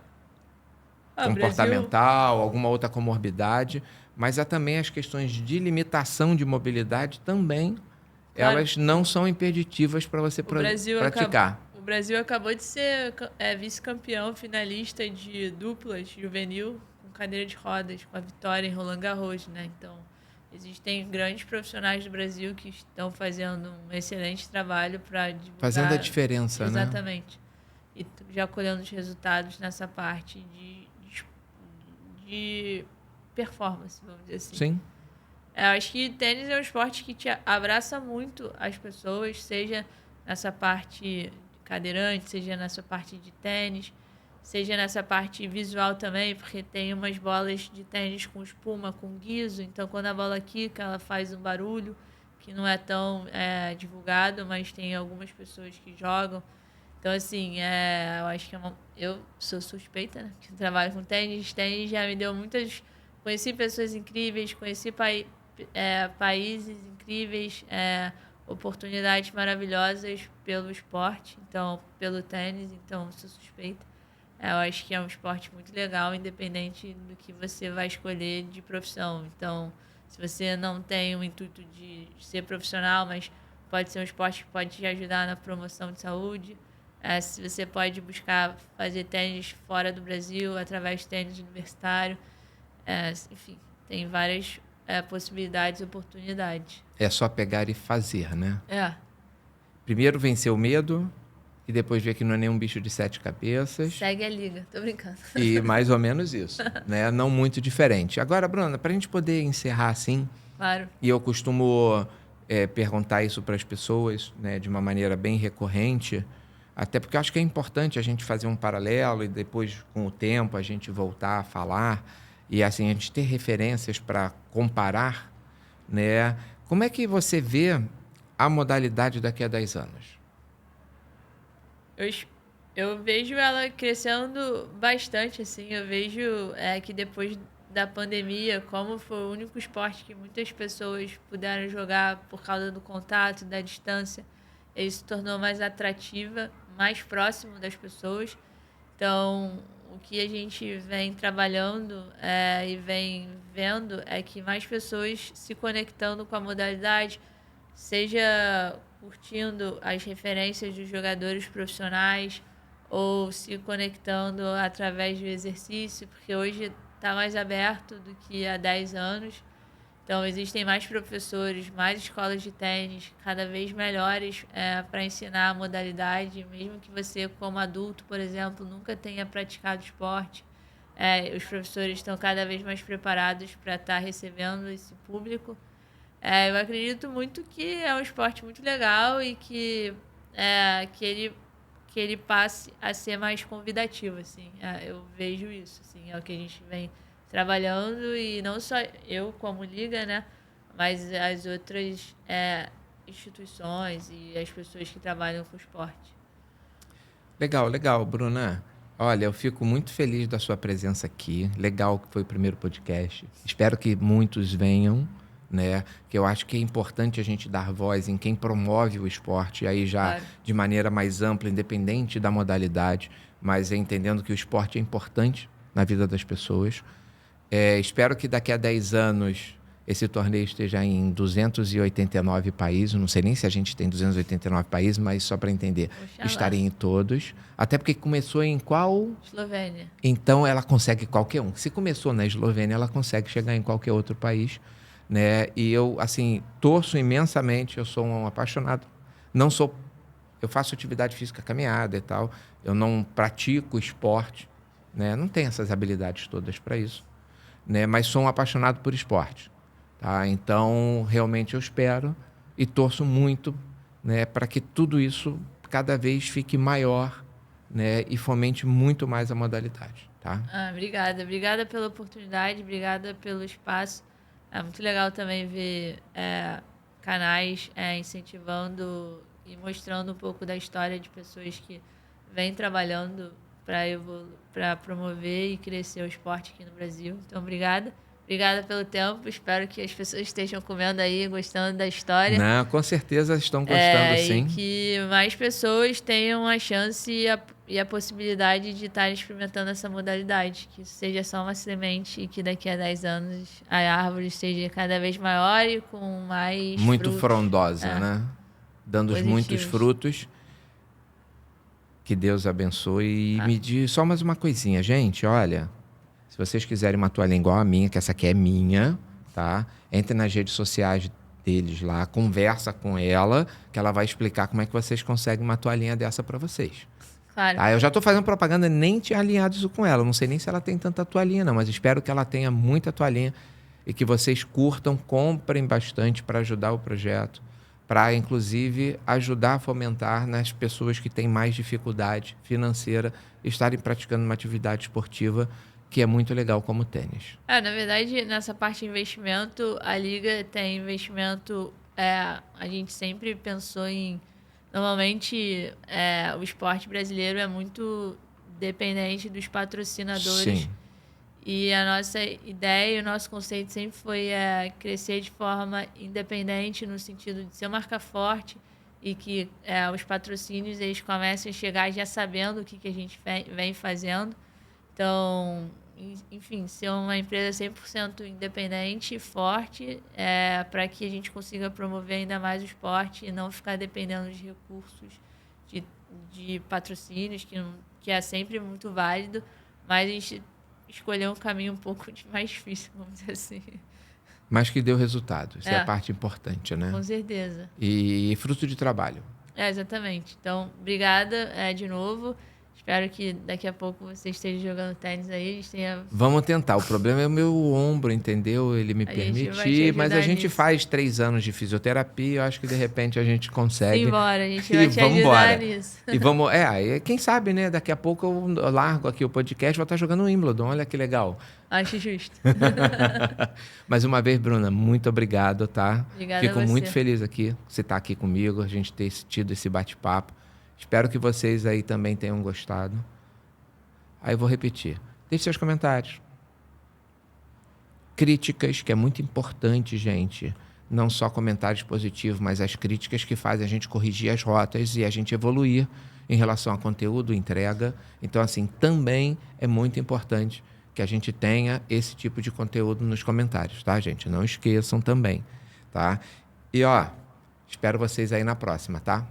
comportamental, alguma outra comorbidade, mas há também as questões de limitação de mobilidade também, elas não são impeditivas para você praticar. O Brasil acabou de ser vice-campeão finalista de duplas juvenil com cadeira de rodas, com a vitória em Roland Garros, né? Então, existem grandes profissionais do Brasil que estão fazendo um excelente trabalho para divulgar. Fazendo a diferença, né? Exatamente. E já colhendo os resultados nessa parte de performance, vamos dizer assim. Sim. Eu acho que tênis é um esporte que te abraça muito as pessoas, seja nessa parte cadeirante, seja nessa parte de tênis, seja nessa parte visual também, porque tem umas bolas de tênis com espuma, com guiso, então quando a bola quica, ela faz um barulho que não é tão divulgado, mas tem algumas pessoas que jogam. Então, assim, eu acho que eu sou suspeita, né? Que trabalho com tênis. Tênis já me deu muitas... Conheci pessoas incríveis, conheci países incríveis, oportunidades maravilhosas pelo esporte, então, pelo tênis. Então, sou suspeita. Eu acho que é um esporte muito legal, independente do que você vai escolher de profissão. Então, se você não tem o intuito de ser profissional, mas pode ser um esporte que pode te ajudar na promoção de saúde. Se você pode buscar fazer tênis fora do Brasil, através de tênis universitário. Enfim, tem várias possibilidades, oportunidades. É só pegar e fazer, né? Primeiro vencer o medo e depois ver que não é nenhum bicho de 7 cabeças. Segue a liga, tô brincando. E mais ou menos isso, né? Não muito diferente. Agora, Bruna, para a gente poder encerrar assim... Claro. E eu costumo perguntar isso para as pessoas, né, de uma maneira bem recorrente, até porque eu acho que é importante a gente fazer um paralelo e depois, com o tempo, a gente voltar a falar e assim, a gente ter referências para comparar, né? Como é que você vê a modalidade daqui a 10 anos? Eu vejo ela crescendo bastante, assim. Eu vejo que depois da pandemia, como foi o único esporte que muitas pessoas puderam jogar por causa do contato, da distância, ele se tornou mais atrativa, mais próximo das pessoas. Então, o que a gente vem trabalhando e vem vendo é que mais pessoas se conectando com a modalidade, seja curtindo as referências dos jogadores profissionais ou se conectando através do exercício, porque hoje está mais aberto do que há 10 anos. Então, existem mais professores, mais escolas de tênis, cada vez melhores para ensinar a modalidade, mesmo que você, como adulto, por exemplo, nunca tenha praticado esporte. Os professores estão cada vez mais preparados para estar recebendo esse público. Eu acredito muito que é um esporte muito legal e que ele passe a ser mais convidativo, assim. Eu vejo isso, assim, é o que a gente vem trabalhando, e não só eu como liga, né, mas as outras instituições e as pessoas que trabalham com esporte. Legal, legal, Bruna. Olha, eu fico muito feliz da sua presença aqui. Legal que foi o primeiro podcast. Espero que muitos venham, né? Que eu acho que é importante a gente dar voz em quem promove o esporte, aí já Claro. de maneira mais ampla, independente da modalidade, mas entendendo que o esporte é importante na vida das pessoas. Espero que daqui a 10 anos esse torneio esteja em 289 países. Não sei nem se a gente tem 289 países, mas só para entender, Oxalá. estarem em todos. Até porque começou em qual? Eslovênia. Então ela consegue qualquer um. Se começou na Eslovênia, ela consegue chegar em qualquer outro país, né? E eu, assim, torço imensamente. Eu sou um apaixonado. Eu faço atividade física, caminhada e tal. Eu não pratico esporte, né? Não tenho essas habilidades todas para isso, né? Mas sou um apaixonado por esporte, tá? Então, realmente eu espero e torço muito, né, para que tudo isso cada vez fique maior, né, e fomente muito mais a modalidade, tá? Obrigada. Obrigada pela oportunidade, obrigada pelo espaço. É muito legal também ver canais incentivando e mostrando um pouco da história de pessoas que vêm trabalhando para promover e crescer o esporte aqui no Brasil. Então, obrigada. Obrigada pelo tempo. Espero que as pessoas estejam comendo aí, gostando da história. Não, com certeza estão gostando, sim. E que mais pessoas tenham a chance e a possibilidade de estar experimentando essa modalidade. Que isso seja só uma semente e que daqui a 10 anos a árvore esteja cada vez maior e com mais Muito frutos. frondosa, né? Dando Positivos. muitos frutos. Que Deus abençoe. E me diz só mais uma coisinha, gente, olha... Se vocês quiserem uma toalhinha igual a minha, que essa aqui é minha, tá? Entre nas redes sociais deles lá, conversa com ela, que ela vai explicar como é que vocês conseguem uma toalhinha dessa para vocês. Claro. Tá? Eu já estou fazendo propaganda, nem tinha alinhado isso com ela. Não sei nem se ela tem tanta toalhinha, não, mas espero que ela tenha muita toalhinha e que vocês curtam, comprem bastante para ajudar o projeto, para, inclusive, ajudar a fomentar nas pessoas que têm mais dificuldade financeira estarem praticando uma atividade esportiva que é muito legal como o tênis. Na verdade, nessa parte de investimento, a Liga tem investimento... a gente sempre pensou em... Normalmente, o esporte brasileiro é muito dependente dos patrocinadores. Sim. E a nossa ideia, o nosso conceito sempre foi crescer de forma independente, no sentido de ser marca forte e que os patrocínios eles comecem a chegar já sabendo o que a gente vem fazendo. Então... Enfim, ser uma empresa 100% independente e forte para que a gente consiga promover ainda mais o esporte e não ficar dependendo de recursos, de patrocínios, que é sempre muito válido, mas a gente escolheu um caminho um pouco mais difícil, vamos dizer assim. Mas que deu resultado. Isso é a parte importante, né? Com certeza. E fruto de trabalho. Exatamente. Então, obrigada de novo. Espero que daqui a pouco você esteja jogando tênis aí. Vamos tentar. O problema é o meu ombro, entendeu? Ele me permitir, mas a gente faz 3 anos de fisioterapia. Eu acho que de repente a gente consegue. Simbora, a gente vai te ajudar nisso. E vamos. Quem sabe, né? Daqui a pouco eu largo aqui o podcast e vou estar jogando Wimbledon. Olha que legal. Acho justo. Mais uma vez, Bruna, muito obrigado, tá? Obrigada. Fico muito feliz aqui, você estar aqui comigo, a gente ter tido esse bate-papo. Espero que vocês aí também tenham gostado. Aí eu vou repetir. Deixe seus comentários. Críticas, que é muito importante, gente. Não só comentários positivos, mas as críticas que fazem a gente corrigir as rotas e a gente evoluir em relação a conteúdo, entrega. Então, assim, também é muito importante que a gente tenha esse tipo de conteúdo nos comentários, tá, gente? Não esqueçam também, tá? E, espero vocês aí na próxima, tá?